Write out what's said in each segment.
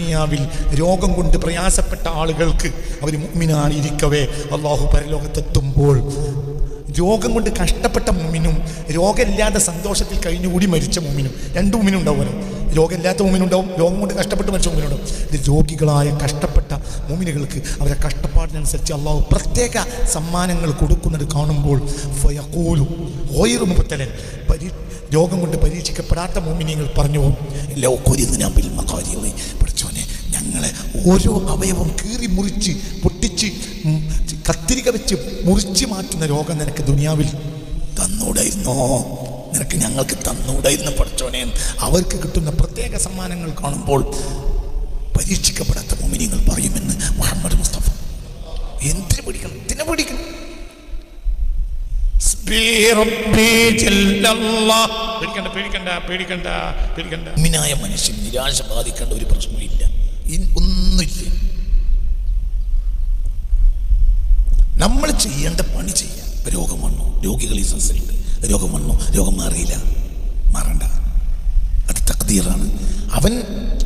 ദുനിയാവിൽ രോഗം കൊണ്ട് പ്രയാസപ്പെട്ട ആളുകൾക്ക് അവർ മുഅ്മിനായിരിക്കവേ അല്ലാഹു പരലോകത്തെത്തുമ്പോൾ രോഗം കൊണ്ട് കഷ്ടപ്പെട്ട മുഅ്മിനും രോഗമില്ലാതെ സന്തോഷത്തിൽ കഴിഞ്ഞുകൂടി മരിച്ച മുഅ്മിനും, രണ്ട് മുഅ്മിനും ഉണ്ടാവുമല്ലോ. രോഗമില്ലാത്ത മുഅ്മിനുണ്ടാവും, രോഗം കൊണ്ട് കഷ്ടപ്പെട്ട് മരിച്ച മുഅ്മിനുണ്ടാവും. ഇത് രോഗികളായ കഷ്ടപ്പെട്ട മുഅ്മിനുകൾക്ക് അവരെ കഷ്ടപ്പാടിനനുസരിച്ച് അല്ലാഹു പ്രത്യേക സമ്മാനങ്ങൾ കൊടുക്കുന്നത് കാണുമ്പോൾ ഫയഖൂലു ഗൈറു മുബ്തലൻ, രോഗം കൊണ്ട് പരീക്ഷിക്കപ്പെടാത്ത മുഅ്മിനീങ്ങൾ പറഞ്ഞു പോകും, ലൗ കുരിദ്നാ ബിൽ മഖാരിറി, പഠിച്ചോനെ ഞങ്ങളെ ഓരോ അവയവം കീറി മുറിച്ച് പൊട്ടിച്ച് കത്തിരിക വെച്ച് മുറിച്ച് മാറ്റുന്ന രോഗം നിനക്ക് ദുനിയാവിൽ തന്നൂടായിരുന്നോ, നിനക്ക് ഞങ്ങൾക്ക് തന്നൂടായിരുന്നു പഠിച്ചോനെ. അവർക്ക് കിട്ടുന്ന പ്രത്യേക സമ്മാനങ്ങൾ കാണുമ്പോൾ പരീക്ഷിക്കപ്പെടാത്ത മുഅ്മിനീങ്ങൾ പറയുമെന്ന് മുഹമ്മദ് മുസ്തഫ. എന്തിനു പേടിക്കണം, എന്തിനു പേടിക്കണം? മുഅ്മിനായ മനുഷ്യൻ നിരാശ ബാധിക്കേണ്ട ഒരു പ്രശ്നമില്ല, ഒന്നുമില്ല. നമ്മൾ ചെയ്യേണ്ട പണി ചെയ്യാം. രോഗം വന്നു, രോഗികൾ ഈ സദസ്സിലുണ്ട്, രോഗം വന്നു, രോഗം മാറിയില്ല, മാറണ്ട, അത് തഖ്ദീറാണ്. അവൻ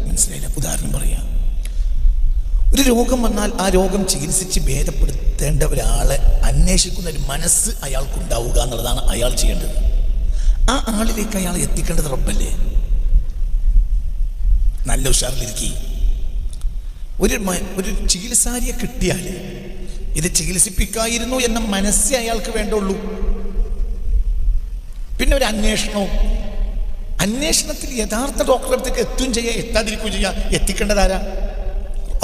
മനസ്സിലായില്ല. ഉദാഹരണം പറയാം, ഒരു രോഗം വന്നാൽ ആ രോഗം ചികിത്സിച്ച് ഭേദപ്പെടുത്തേണ്ട ഒരാളെ അന്വേഷിക്കുന്ന ഒരു മനസ്സ് അയാൾക്കുണ്ടാവുക എന്നുള്ളതാണ് അയാൾ ചെയ്യേണ്ടത്. ആ ആളിലേക്ക് അയാൾ എത്തിക്കേണ്ടത് റബ്ബല്ലേ. നല്ല ഉഷാറിലിരിക്കുക. ഒരു ചികിത്സാരിയെ കിട്ടിയാൽ ഇത് ചികിത്സിപ്പിക്കായിരുന്നു എന്ന മനസ്സേ അയാൾക്ക് വേണ്ടുള്ളൂ. പിന്നെ ഒരു അന്വേഷണത്തിൽ യഥാർത്ഥ ഡോക്ടറെ അടുത്തേക്ക് എത്തുകയും ചെയ്യുക, എത്താതിരിക്കുകയും ചെയ്യുക. എത്തിക്കേണ്ടതാരാ?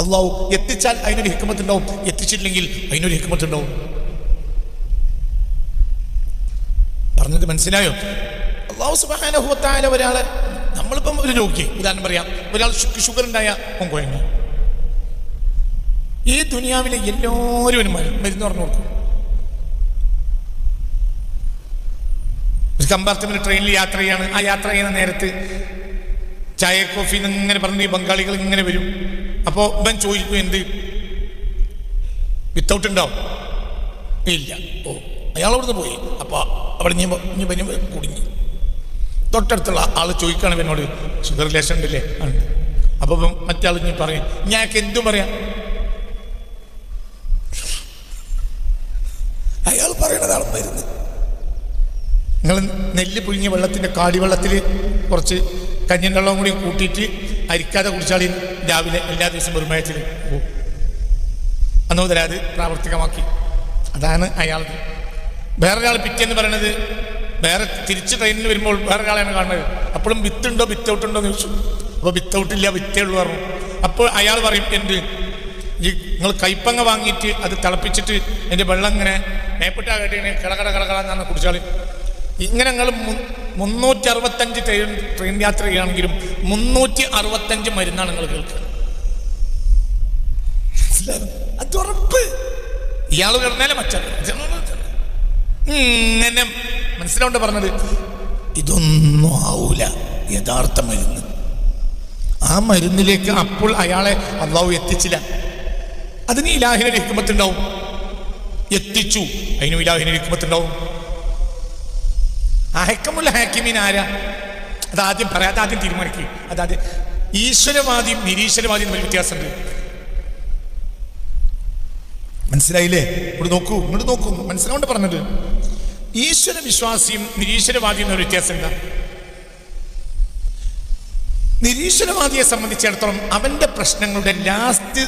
അല്ലാഹു. എത്തിച്ചാൽ അതിനൊരു ഹിക്മത്തുണ്ടാവും, എത്തിച്ചില്ലെങ്കിൽ അതിനൊരു ഹിക്മത്തുണ്ടാവും. പറഞ്ഞത് മനസ്സിലായോ? അല്ലാഹു സുബ്ഹാനഹു വ തആല ഒരാളെ, നമ്മളിപ്പം ഒരു രോഗി ഉദാഹരണം പറയാം, ഒരാൾ ഷുഗർ ഉണ്ടായ കൊങ്കോയങ്ങി, ഈ ദുനിയാവിലെ എല്ലാവരും ഒരു മരുന്ന് പറഞ്ഞു കൊടുക്കും. ഒരു കമ്പാർട്ട്മെന്റ് ട്രെയിനിൽ യാത്ര ചെയ്യാണ്. ആ യാത്ര ചെയ്യുന്ന നേരത്ത് ചായ കോഫി ഇങ്ങനെ പറഞ്ഞ് ഈ ബംഗാളികൾ ഇങ്ങനെ വരും. അപ്പോൾ ഇവൻ ചോദിക്കും, എന്ത് വിത്തൗട്ട് ഉണ്ടാവും? ഇല്ല. ഓ, അയാൾ അവിടുന്ന് പോയി. അപ്പോൾ അവിടെ കുടുങ്ങി. തൊട്ടടുത്തുള്ള ആൾ ചോദിക്കുകയാണ് എന്നോട്, ഷുഗർ ലേശം ഉണ്ടല്ലേ? ഉണ്ട്. അപ്പോൾ മറ്റേ ആൾ ഞാൻ പറയും, ഞാനൊക്കെ എന്തും പറയാം. അയാൾ പറയണതാണ് മരുന്ന്. നിങ്ങൾ നെല്ല് പുഴുങ്ങിയ വെള്ളത്തിൻ്റെ കാടിവെള്ളത്തിൽ കുറച്ച് കഞ്ഞിൻ വെള്ളം കൂടി കൂട്ടിയിട്ട് അരിക്കാതെ കുടിച്ചാൽ രാവിലെ എല്ലാ ദിവസവും വെറുമയത്തിൽ പോകും. അന്ന് മുതൽ അത് പ്രാവർത്തികമാക്കി. അതാണ് അയാൾ. വേറൊരാൾ പിറ്റേന്ന് പറയണത്, വേറെ തിരിച്ച് ട്രെയിനിൽ വരുമ്പോൾ വേറൊരാളാണ് കാണുന്നത്. അപ്പോഴും വിത്തുണ്ടോ വിത്തൗട്ടുണ്ടോ എന്ന് ചോദിച്ചു. അപ്പോൾ വിത്തൗട്ടില്ല, വിത്തേ ഉള്ളൂ പറഞ്ഞു. അപ്പോൾ അയാൾ പറയും, എന്ത് ഈ നിങ്ങൾ കൈപ്പങ്ങ വാങ്ങിയിട്ട് അത് തിളപ്പിച്ചിട്ട് എൻ്റെ വെള്ളം ഇങ്ങനെ മേപ്പിട്ടാകട്ടെ ഇങ്ങനെ കിടന്നാണ് കുടിച്ചാൽ. ഇങ്ങനെ നിങ്ങൾ 365 ട്രെയിൻ യാത്ര ചെയ്യുകയാണെങ്കിലും 365 മരുന്നാണ് നിങ്ങൾ കേൾക്കുക. അത് ഉറപ്പ്. ഇയാൾ കിടന്നാലേ ഇങ്ങനെ മനസ്സിലോണ്ട് പറഞ്ഞത്. ഇതൊന്നും ആവൂല യഥാർത്ഥ മരുന്ന്. ആ മരുന്നിലേക്ക് അപ്പോൾ അയാളെ അല്ലാഹു എത്തിച്ചില്ല. അതിന് ഇലാഹിന്റെ ഹിക്മത്തുണ്ടാവും. എത്തിച്ചു, അതിനും ഇലാഹിന്റെ ഹിക്മത്തുണ്ടാവും. അഹക്കമുൽ ഹാക്കിമീൻ ആരാ? അതാദ്യം പറയാം, അതാദ്യം തീരുമാനിക്കുക. അതാദ്യം ഈശ്വരവാദിയും നിരീശ്വരവാദിയും തമ്മിൽ വ്യത്യാസമുണ്ട്. മനസ്സിലായില്ലേ? ഇങ്ങോട്ട് നോക്കൂ, മനസ്സിലാവുകൊണ്ട് പറഞ്ഞത്. ഈശ്വര വിശ്വാസിയും നിരീശ്വരവാദിയും തമ്മിൽ വ്യത്യാസം എന്താ? നിരീശ്വരവാദിയെ സംബന്ധിച്ചിടത്തോളം അവന്റെ പ്രശ്നങ്ങളുടെ ലാസ്റ്റ്,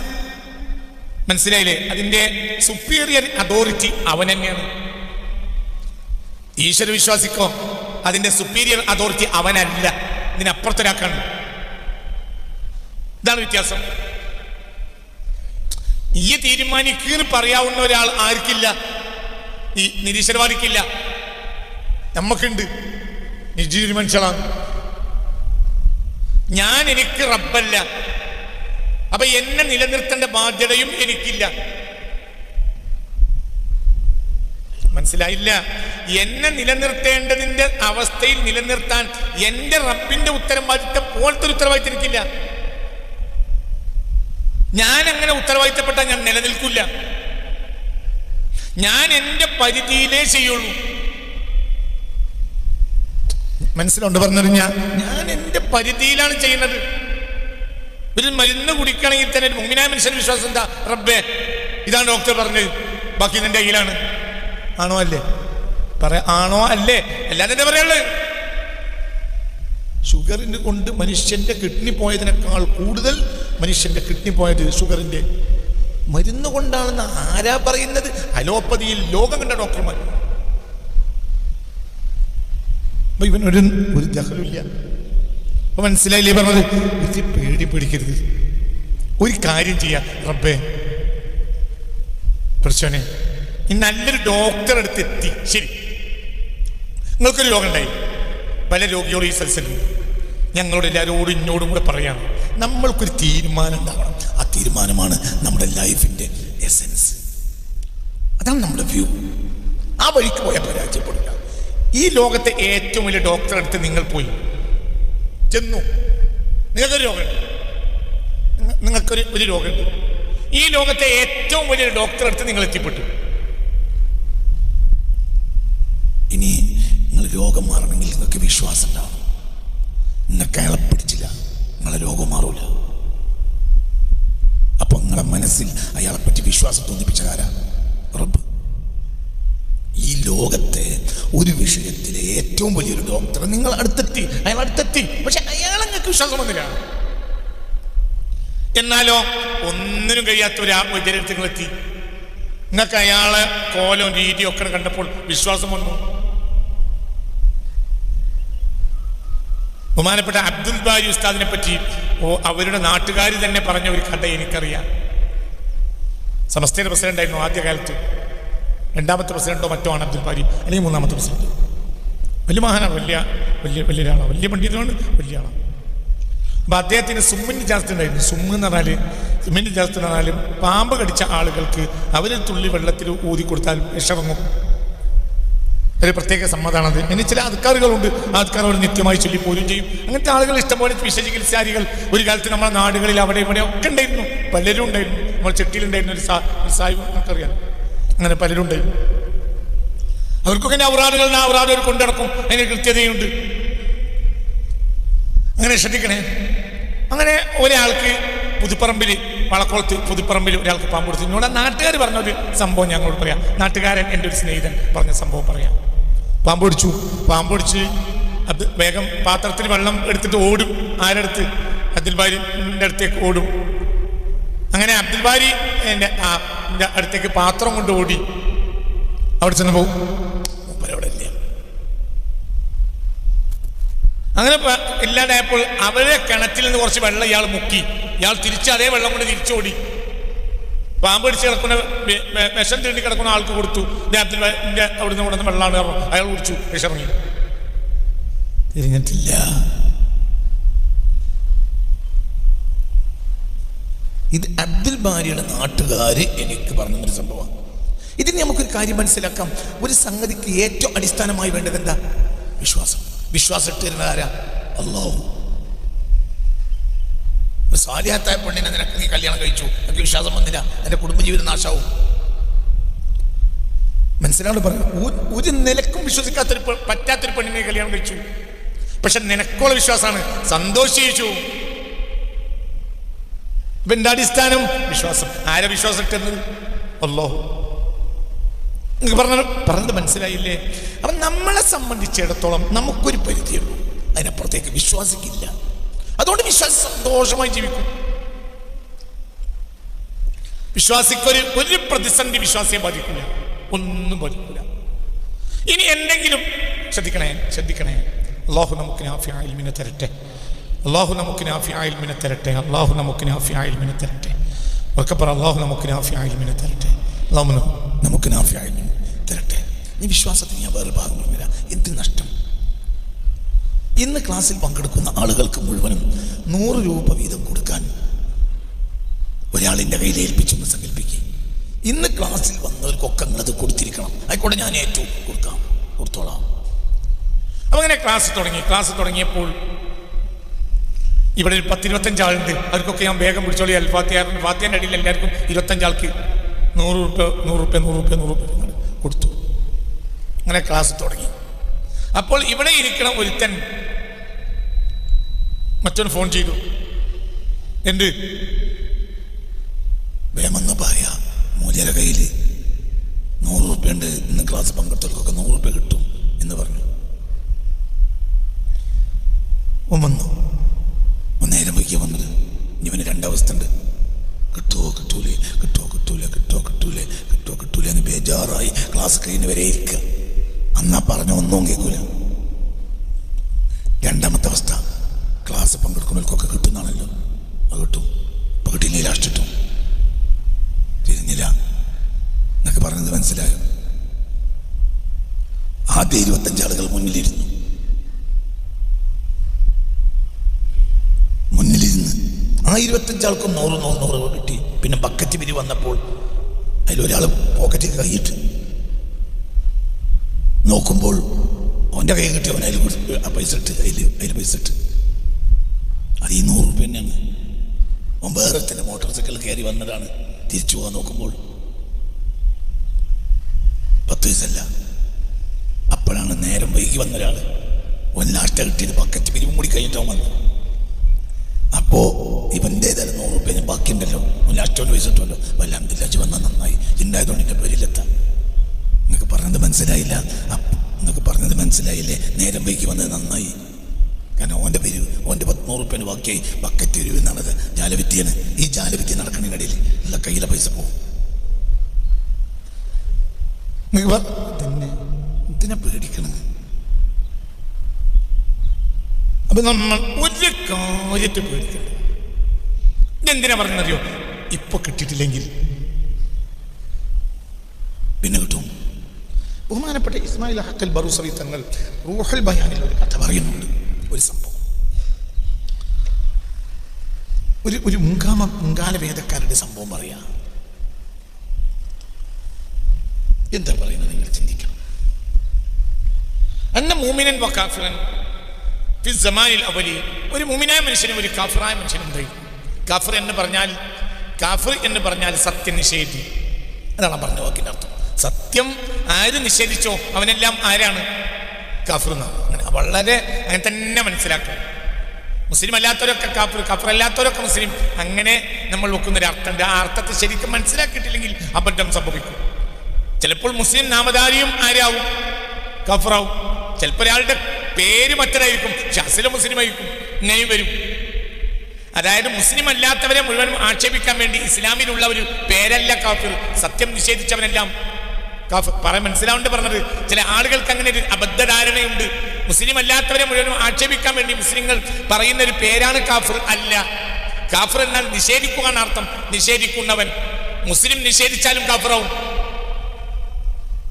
മനസ്സിലായില്ലേ, അതിന്റെ സുപ്പീരിയർ അതോറിറ്റി അവൻ തന്നെയാണ്. ഈശ്വര വിശ്വാസിക്കോ അതിന്റെ സുപ്പീരിയർ അതോറിറ്റി അവനല്ല, ഇതിനപ്പുറത്തൊരാക്കാണ്. ഇതാണ് വ്യത്യാസം. ഈ തീരുമാനിക്കുന്നു പറയാവുന്ന ഒരാൾ ആർക്കില്ല? ഈ നിരീശ്വരവാദിക്കില്ല. നമുക്കുണ്ട്. തീരുമാനിച്ചാണ് ഞാൻ, എനിക്ക് റബ്ബല്ല, അപ്പൊ എന്നെ നിലനിർത്തേണ്ട ബാധ്യതയും എനിക്കില്ല. മനസ്സിലായില്ല? എന്നെ നിലനിർത്തേണ്ടതിന്റെ അവസ്ഥയിൽ നിലനിർത്താൻ എന്റെ റബ്ബിന്റെ ഉത്തരവാദിത്തം പോലത്തെ ഒരു ഉത്തരവാദിത്തം എനിക്കില്ല. ഞാൻ അങ്ങനെ ഉത്തരവാദിത്തപ്പെട്ടാൽ ഞാൻ നിലനിൽക്കില്ല. ഞാൻ എന്റെ പരിധിയിലേ ചെയ്യുള്ളൂ. മനസ്സിലുണ്ട് പറഞ്ഞത്? ഞാൻ എന്റെ പരിധിയിലാണ് ചെയ്യുന്നത്. ഒരു മരുന്ന് കുടിക്കണമെങ്കിൽ തന്നെ ഒരു മുഅ്മിനായ മനുഷ്യന്റെ വിശ്വാസം എന്താ? റബ്ബേ ഇതാണ് ഡോക്ടർ പറഞ്ഞത്, ബാക്കി നിന്റെ കയ്യിലാണ്. ആണോ അല്ലേ? ആണോ അല്ലേ? അല്ലാതെ എന്താ പറയുള്ളത്? ഷുഗറിന് കൊണ്ട് മനുഷ്യന്റെ കിഡ്നി പോയതിനേക്കാൾ കൂടുതൽ മനുഷ്യന്റെ കിഡ്നി പോയത് ഷുഗറിന്റെ മരുന്ന് കൊണ്ടാണെന്ന് ആരാ പറയുന്നത്? അലോപ്പതിയിൽ ലോകം കണ്ട ഡോക്ടർമാർ. ഇവനൊരു ദഖലുമില്ല. അപ്പൊ മനസ്സിലായില്ലേ പറഞ്ഞത്? ഇത് പേടിക്കരുത്. ഒരു കാര്യം ചെയ്യാം, റബ്ബേ പ്രശ്നെ ഈ നല്ലൊരു ഡോക്ടറെ അടുത്ത് എത്തി. ശരി, നിങ്ങൾക്കൊരു രോഗം ഉണ്ടായി, പല രോഗിയോടും ഈ സത്സംഗം ഞങ്ങളോട് എല്ലാവരോടും ഇന്നോടും കൂടെ പറയാണ്, നമ്മൾക്കൊരു തീരുമാനം ഉണ്ടാവണം. ആ തീരുമാനമാണ് നമ്മുടെ ലൈഫിന്റെ എസൻസ്. അതാണ് നമ്മുടെ വ്യൂ. ആ വഴിക്ക് പോയാൽ പരാജയപ്പെടില്ല. ഈ ലോകത്തെ ഏറ്റവും വലിയ ഡോക്ടറെ അടുത്ത് നിങ്ങൾ പോയി ചെന്നു. നിങ്ങൾക്കൊരു രോഗമുണ്ട്, നിങ്ങൾക്കൊരു രോഗമുണ്ട്. ഈ ലോകത്തെ ഏറ്റവും വലിയ ഡോക്ടറെ അടുത്ത് നിങ്ങൾ എത്തിപ്പെട്ടു. ഇനി നിങ്ങൾ രോഗം മാറണമെങ്കിൽ നിങ്ങൾക്ക് വിശ്വാസം ഉണ്ടാവണം. നിങ്ങൾക്ക് അയാളെ പിടിച്ചില്ല, നിങ്ങളെ രോഗം മാറൂല. അപ്പൊ നിങ്ങളെ മനസ്സിൽ അയാളെ പറ്റി വിശ്വാസം തോന്നിപ്പിച്ച ആരാണ്? റബ്ബ്. ഈ ലോകത്തെ ഒരു വിഷയത്തിലെ ഏറ്റവും വലിയൊരു ഡോക്ടർ നിങ്ങൾ അടുത്തെത്തി, അയാൾ അടുത്തെത്തി. പക്ഷെ അയാളെ നിങ്ങൾക്ക് വിശ്വാസം വന്നില്ല. എന്നാലോ ഒന്നിനും കഴിയാത്ത ഒരു വൈദ്യരടുത്ത് നിങ്ങൾ എത്തി. നിങ്ങൾക്ക് അയാളെ കോലവും രീതിയും ഒക്കെ കണ്ടപ്പോൾ വിശ്വാസം വന്നു. ബഹുമാനപ്പെട്ട അബ്ദുൽ ബാരി ഉസ്താദിനെ പറ്റി അവരുടെ നാട്ടുകാർ തന്നെ പറഞ്ഞ ഒരു കഥ എനിക്കറിയാം. സമസ്തയുടെ പ്രസിഡന്റ് ആയിരുന്നു ആദ്യകാലത്ത്. രണ്ടാമത്തെ പ്രസിഡന്റോ മറ്റോ ആണ് അബ്ദുൽ ബാരി, അല്ലെങ്കിൽ മൂന്നാമത്തെ പ്രസിഡന്റ്. വലിയ മഹാനാണ്, വലിയ ഒരാളാണ്, വലിയ പണ്ഡിതനാണ്, വലിയ ആളാണ്. അപ്പൊ അദ്ദേഹത്തിന് സുമ്മിൻ്റെ ജാസ്തി ഉണ്ടായിരുന്നു. സുമ്മെന്ന് സുമ്മിൻ്റെ ജാസ്തി എന്ന് പറഞ്ഞാൽ പാമ്പ് കടിച്ച ആളുകൾക്ക് അവരിൽ തുള്ളി വെള്ളത്തിൽ ഊതി കൊടുത്താൽ വിഷമങ്ങും. ഒരു പ്രത്യേക സമ്മതമാണത്. ഇനി ചില അധികാരികളുണ്ട്, ആ അധികാരികൾ നിത്യമായി ചൊല്ലിപ്പോലും ചെയ്യും. അങ്ങനത്തെ ആളുകൾ ഇഷ്ടംപോലെ വിഷചികിത്സാരികൾ ഒരു കാലത്ത് നമ്മുടെ നാടുകളിൽ അവിടെ ഇവിടെ ഒക്കെ ഉണ്ടായിരുന്നു. പലരും ഉണ്ടായിരുന്നു. നമ്മൾ ചെട്ടിയിലുണ്ടായിരുന്നു ഒരു സാഹിബ്, നമുക്കറിയാം. അങ്ങനെ പലരും ഉണ്ടായിരുന്നു. അവർക്കൊക്കെ ഔറാദുകൾ കൊണ്ടിടക്കും. അതിന് കൃത്യതയുണ്ട്. അങ്ങനെ ശ്രദ്ധിക്കണേ. അങ്ങനെ ഒരാൾക്ക് വളക്കുളത്ത് പുതുപ്പറമ്പിൽ ഒരാൾക്ക് പാമ്പ് കൊടുത്തു. എന്നോട് നാട്ടുകാർ പറഞ്ഞൊരു സംഭവം ഞങ്ങളോട് പറയാം. നാട്ടുകാരൻ എൻ്റെ ഒരു സ്നേഹിതൻ പറഞ്ഞ സംഭവം പറയാം. പാമ്പ് പിടിച്ച് അത് വേഗം പാത്രത്തിൽ വെള്ളം എടുത്തിട്ട് ഓടും. ആരടുത്ത്? അബ്ദുൽ ബാരിൻ്റെ അടുത്തേക്ക് ഓടും. അങ്ങനെ അബ്ദുൽ ബാരി എൻ്റെ അടുത്തേക്ക് പാത്രം കൊണ്ട് ഓടി. അവിടെ ചെന്ന് പോകും. അവിടെ ഇല്ല. അങ്ങനെ ഇല്ലാതായപ്പോൾ അവരെ കിണറ്റിൽ നിന്ന് കുറച്ച് വെള്ളം ഇയാൾ മുക്കി. ഇയാൾ തിരിച്ച് അതേ വെള്ളം കൊണ്ട് തിരിച്ചോടി. പാമ്പ് പിടിച്ച് കിടക്കുന്ന വിഷം തീണ്ടി കിടക്കുന്ന ആൾക്ക് കൊടുത്തു. അബ്ദുൽ ബാരിൻ്റെ അവിടെ നിന്ന് കൊണ്ടുവന്ന വെള്ളമാണ്. അയാൾ കുടിച്ചു, വിഷമിറങ്ങി. തിരിഞ്ഞിട്ടില്ല. ഇത് അബ്ദുൽ ബാരിയുടെ നാട്ടുകാര് എനിക്ക് പറഞ്ഞൊരു സംഭവമാണ്. ഇതിന് നമുക്കൊരു കാര്യം മനസ്സിലാക്കാം. ഒരു സംഗതിക്ക് ഏറ്റവും അടിസ്ഥാനമായി വേണ്ടത് എന്താ? വിശ്വാസം. വിശ്വാസം ഇട്ട് തരുന്നത് ആരാ? അല്ലാഹു. സാലിഹത്തായ പെണ്ണിനെ നിനക്ക് നീ കല്യാണം കഴിച്ചു, എനിക്ക് വിശ്വാസം വന്നില്ല, എൻ്റെ കുടുംബജീവിതം നാശാവും. മനസ്സിലാവുന്ന പറഞ്ഞു. ഒരു നിലക്കും പറ്റാത്തൊരു പെണ്ണിനെ കല്യാണം കഴിച്ചു. പക്ഷെ നിനക്കുള്ള വിശ്വാസമാണ്, സന്തോഷിച്ചു. ഇപ്പൊ എൻ്റെ അടിസ്ഥാനം വിശ്വാസം. ആരെ വിശ്വാസം ഇട്ടുന്നത്? അല്ലാഹു. നിങ്ങൾക്ക് പറഞ്ഞത് മനസ്സിലായില്ലേ? അപ്പം നമ്മളെ സംബന്ധിച്ചിടത്തോളം നമുക്കൊരു പരിധിയുള്ളൂ, അതിനപ്പുറത്തേക്ക് വിശ്വാസിക്കില്ല. അതുകൊണ്ട് വിശ്വാസി സന്തോഷമായി ജീവിക്കും. ഒരു പ്രതിസന്ധി വിശ്വാസിയെ ബാധിക്കില്ല, ഒന്നും ബാധിക്കില്ല. ഇനി എന്തെങ്കിലും ശ്രദ്ധിക്കണേ. അല്ലാഹു നമുക്ക് നാഫിഅ ഇൽമിനെ തരട്ടെ. അല്ലാഹു നമുക്ക് നാഫിഅ ഇൽമിനെ തരട്ടെ. അല്ലാഹു നമുക്ക് നാഫിഅ ഇൽമിനെ തരട്ടെ. ഒക്കപ്പറ അല്ലാഹു നമുക്ക് നാഫിഅ ഇൽമിനെ തരട്ടെ. അല്ലാഹു നമുക്ക് നാഫിഅ ഇൽമിനെ തരട്ടെ. ഈ വിശ്വാസത്തിന് ഞാൻ വേറെ ഭാഗങ്ങളില്ല. എന്ത് നഷ്ടം? ഇന്ന് ക്ലാസ്സിൽ പങ്കെടുക്കുന്ന ആളുകൾക്ക് മുഴുവനും 100 രൂപ വീതം കൊടുക്കാൻ ഒരാളിൻ്റെ കയ്യിൽ ഏൽപ്പിച്ചെന്ന് സങ്കല്പിക്കുക. ഇന്ന് ക്ലാസ്സിൽ വന്നവർക്കൊക്കെ അത് കൊടുത്തിരിക്കണം. ആയിക്കോട്ടെ, ഞാൻ കൊടുത്തോളാം. അപ്പം അങ്ങനെ ക്ലാസ് തുടങ്ങിയപ്പോൾ ഇവിടെ ഒരു 10-25 ആളുണ്ട്. അവർക്കൊക്കെ ഞാൻ വേഗം പിടിച്ചോളി. ഫാത്തിഹയുടെ അടിയിൽ എല്ലാവർക്കും 25 ആൾക്ക് 100 രൂപ കൊടുത്തു. അങ്ങനെ ക്ലാസ് തുടങ്ങി. അപ്പോൾ ഇവിടെ ഇരിക്കണം ഒരുത്തൻ മറ്റൊന്ന് ഫോൺ ചെയ്തു. എന്ത് വേമെന്ന് പറയാ, മൂല്യയുടെ കയ്യിൽ 100 റുപ്യ ഉണ്ട്, ഇന്ന് ക്ലാസ് പങ്കെടുത്തവർക്കൊക്കെ 100 റുപ്യ കിട്ടും എന്ന് പറഞ്ഞു. വന്നു നേരം വൈകിയ വന്നത്. ഇവന് രണ്ടവസ്ഥ ഉണ്ട്, കിട്ടുമോ കിട്ടൂലേ, കിട്ടുമോ കിട്ടൂല, കിട്ടുമോ കിട്ടൂലേ, കിട്ടുമോ കിട്ടൂലേ എന്ന് ബേജാറായി ക്ലാസ് കഴിഞ്ഞവരെ ഇരിക്കുക. അന്നാ പറഞ്ഞ ഒന്നും കേൾക്കൂല. രണ്ടാമത്തെ അവസ്ഥ, ക്ലാസ് പങ്കെടുക്കുന്നവർക്കൊക്കെ കിട്ടുന്നാണല്ലോ, അത് കിട്ടും, ഇപ്പൊ കിട്ടിയില്ലേ, ലാസ്റ്റ് കിട്ടും. തിരിഞ്ഞില്ല എന്നൊക്കെ പറഞ്ഞത് മനസ്സിലായോ? ആദ്യ 25 ആളുകൾ മുന്നിലിരുന്നു. ആ 25 ആൾക്കും 100 കിട്ടി. പിന്നെ ബക്കറ്റ് പിരി വന്നപ്പോൾ അതിലൊരാൾ പോക്കറ്റിൽ കൈയിട്ട് നോക്കുമ്പോൾ അവൻ്റെ കൈ കിട്ടി, അവൻ അതിൽ ആ പൈസ ഇട്ട്, അതിൽ പൈസ ഇട്ട്. അത് ഈ 100 റുപ്യ തന്നെയാണ്. അവൻ വേറെ തന്നെ മോട്ടോർ സൈക്കിൾ കയറി വന്നതാണ്. തിരിച്ചു പോകാൻ നോക്കുമ്പോൾ 10 പൈസല്ല. അപ്പോഴാണ് നേരം വൈകി വന്നൊരാൾ, അവൻ ലാസ്റ്റ് കിട്ടിയത് ബക്കറ്റ് പിരിവും കൂടി കഴിഞ്ഞിട്ടാവും വന്നു. അപ്പോ ഇവൻ്റേതായാലും 100 റുപ്യ ഞാൻ ബാക്കിയുണ്ടല്ലോ, ലാസ്റ്റോട് പൈസ ഇട്ടുമല്ലോ, വല്ലാണ്ടില്ല വന്നാൽ നന്നായി, ഉണ്ടായതുകൊണ്ട് എൻ്റെ പേരിലെത്താം. നിങ്ങൾക്ക് പറഞ്ഞത് മനസ്സിലായില്ല, നിങ്ങൾക്ക് പറഞ്ഞത് മനസ്സിലായില്ലേ? നേരം വൈകി വന്നത് നന്നായി. കാരണം ഓൻ്റെ പേര്, ഓൻ്റെ 100 റുപ്യന് ബാക്കിയായി. ബക്കറ്റ് ഒരു എന്നാണത്, ജാലവിദ്യയാണ്. ഈ ജാലവിദ്യ നടക്കുന്നതിനിടയിൽ ഉള്ള കയ്യിലെ പൈസ പോകും. ഇതിനെ പേടിക്കണം. അപ്പൊ നമ്മൾ ഒരു കാര്യത്തെ പേടിക്കണ്ട. ഇതെന്തിനാ പറഞ്ഞറിയോ? ഇപ്പൊ കിട്ടിയിട്ടില്ലെങ്കിൽ പിന്നെ കിട്ടും. ബഹുമാനപ്പെട്ട ഇസ്മായിൽ ഹഖൽ ബറൂസവി തങ്ങൾ റൂഹുൽ ബയാനിൽ ഒരു കഥ പറയുന്നുണ്ട്. ഒരു സംഭവം, ഒരു മുൻകാല വേദക്കാരുടെ സംഭവം പറയാ. എന്താ പറയുന്നത് നിങ്ങൾ ചിന്തിക്കണം. അന്ന മൂമിനൻ വ കാഫിറൻ ഫി സമാനിൽ അവലി, ഒരു മുഅ്മിനായ മനുഷ്യനും ഒരു കാഫിറായ മനുഷ്യനും ഉണ്ടായിരുന്നു. കാഫിർ എന്ന് പറഞ്ഞാൽ സത്യനിഷേധി. അതാണ് പറഞ്ഞ വാക്കിൻ്റെ അർത്ഥം. സത്യം ആര് നിഷേധിച്ചോ അവനെല്ലാം ആരാണ്? കാഫിർ എന്നാണ്. അങ്ങനെ വളരെ അങ്ങനെ തന്നെ മനസ്സിലാക്കുക. മുസ്ലിം അല്ലാത്തവരൊക്കെ കാഫിർ, കാഫിർ അല്ലാത്തവരൊക്കെ മുസ്ലിം, അങ്ങനെ നമ്മൾ വെക്കുന്നൊരു അർത്ഥമുണ്ട്. ആ അർത്ഥത്തെ ശരിക്കും മനസ്സിലാക്കിയിട്ടില്ലെങ്കിൽ അബദ്ധം സംഭവിക്കും. ചിലപ്പോൾ മുസ്ലിം നാമധാരിയും ആരാവും? കാഫിറാവും. ചിലപ്പോൾ ഒരാളുടെ പേര് മറ്റൊരായിരിക്കും, പക്ഷെ അസല മുസ്ലിം ആയിരിക്കും. ഇങ്ങനെയും വരും. അതായത് മുസ്ലിം അല്ലാത്തവരെ മുഴുവനും ആക്ഷേപിക്കാൻ വേണ്ടി ഇസ്ലാമിലുള്ള ഒരു പേരല്ല കാഫിർ, സത്യം നിഷേധിച്ചവനെല്ലാം കാഫിർ. പറയാൻ മനസ്സിലാവുണ്ട് പറഞ്ഞത്. ചില ആളുകൾക്ക് അങ്ങനെ ഒരു അബദ്ധധാരണയുണ്ട്. മുസ്ലിം അല്ലാത്തവരെ മുഴുവനും ആക്ഷേപിക്കാൻ വേണ്ടി മുസ്ലിങ്ങൾ പറയുന്ന ഒരു പേരാണ് കാഫിർ. അല്ല, കാഫിർ എന്നാൽ നിഷേധിക്കുക എന്നർത്ഥം. നിഷേധിക്കുന്നവൻ. മുസ്ലിം നിഷേധിച്ചാലും കാഫിറാവും.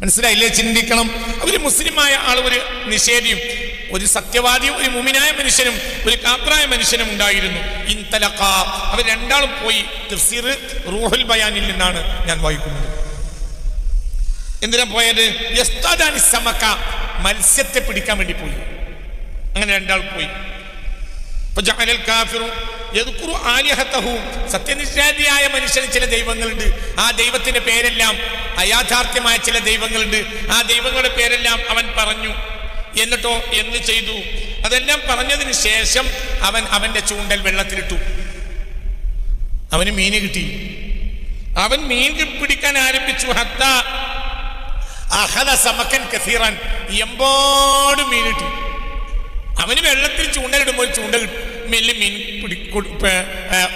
മനസ്സിലായില്ലേ? ചിന്തിക്കണം. ഒരു മുസ്ലിമായ ആൾ ഒരു നിഷേധിയും ഒരു സത്യവാദിയും ഒരു മുഅ്മിനായ മനുഷ്യനും ഒരു കാഫിറായ മനുഷ്യനും ഉണ്ടായിരുന്നു. ഇൻതലഖ, അവർ രണ്ടാളും പോയി. തഫ്സീർ റൂഹുൽ ബയാനിൽ നിന്നാണ് ഞാൻ വായിക്കുന്നത്. എന്തിനാ പോയത്? യസ്തദാനി സമക, മത്സ്യത്തെ പിടിക്കാൻ വേണ്ടി പോയി. അങ്ങനെ രണ്ടാൾ പോയി. സത്യനിഷേധിയായ മനുഷ്യന് ചില ദൈവങ്ങളുണ്ട്. ആ ദൈവത്തിന്റെ പേരെല്ലാം അയാഥാർത്ഥ്യമായ ചില ദൈവങ്ങളുണ്ട്. ആ ദൈവങ്ങളുടെ പേരെല്ലാം അവൻ പറഞ്ഞു. എന്നിട്ടോ എന്ത് ചെയ്തു? അതെല്ലാം പറഞ്ഞതിന് ശേഷം അവന്റെ ചൂണ്ടൽ വെള്ളത്തിലിട്ടു. അവന് മീന് കിട്ടി. അവൻ മീൻ പിടിക്കാൻ ആരംഭിച്ചു. ഹത്താ അഖദ സമകൻ കസീറൻ, എമ്പാടും മീൻ കിട്ടി. അവന് വെള്ളത്തിൽ ചൂണ്ടലിടുമ്പോൾ മെല്ലെ മീൻ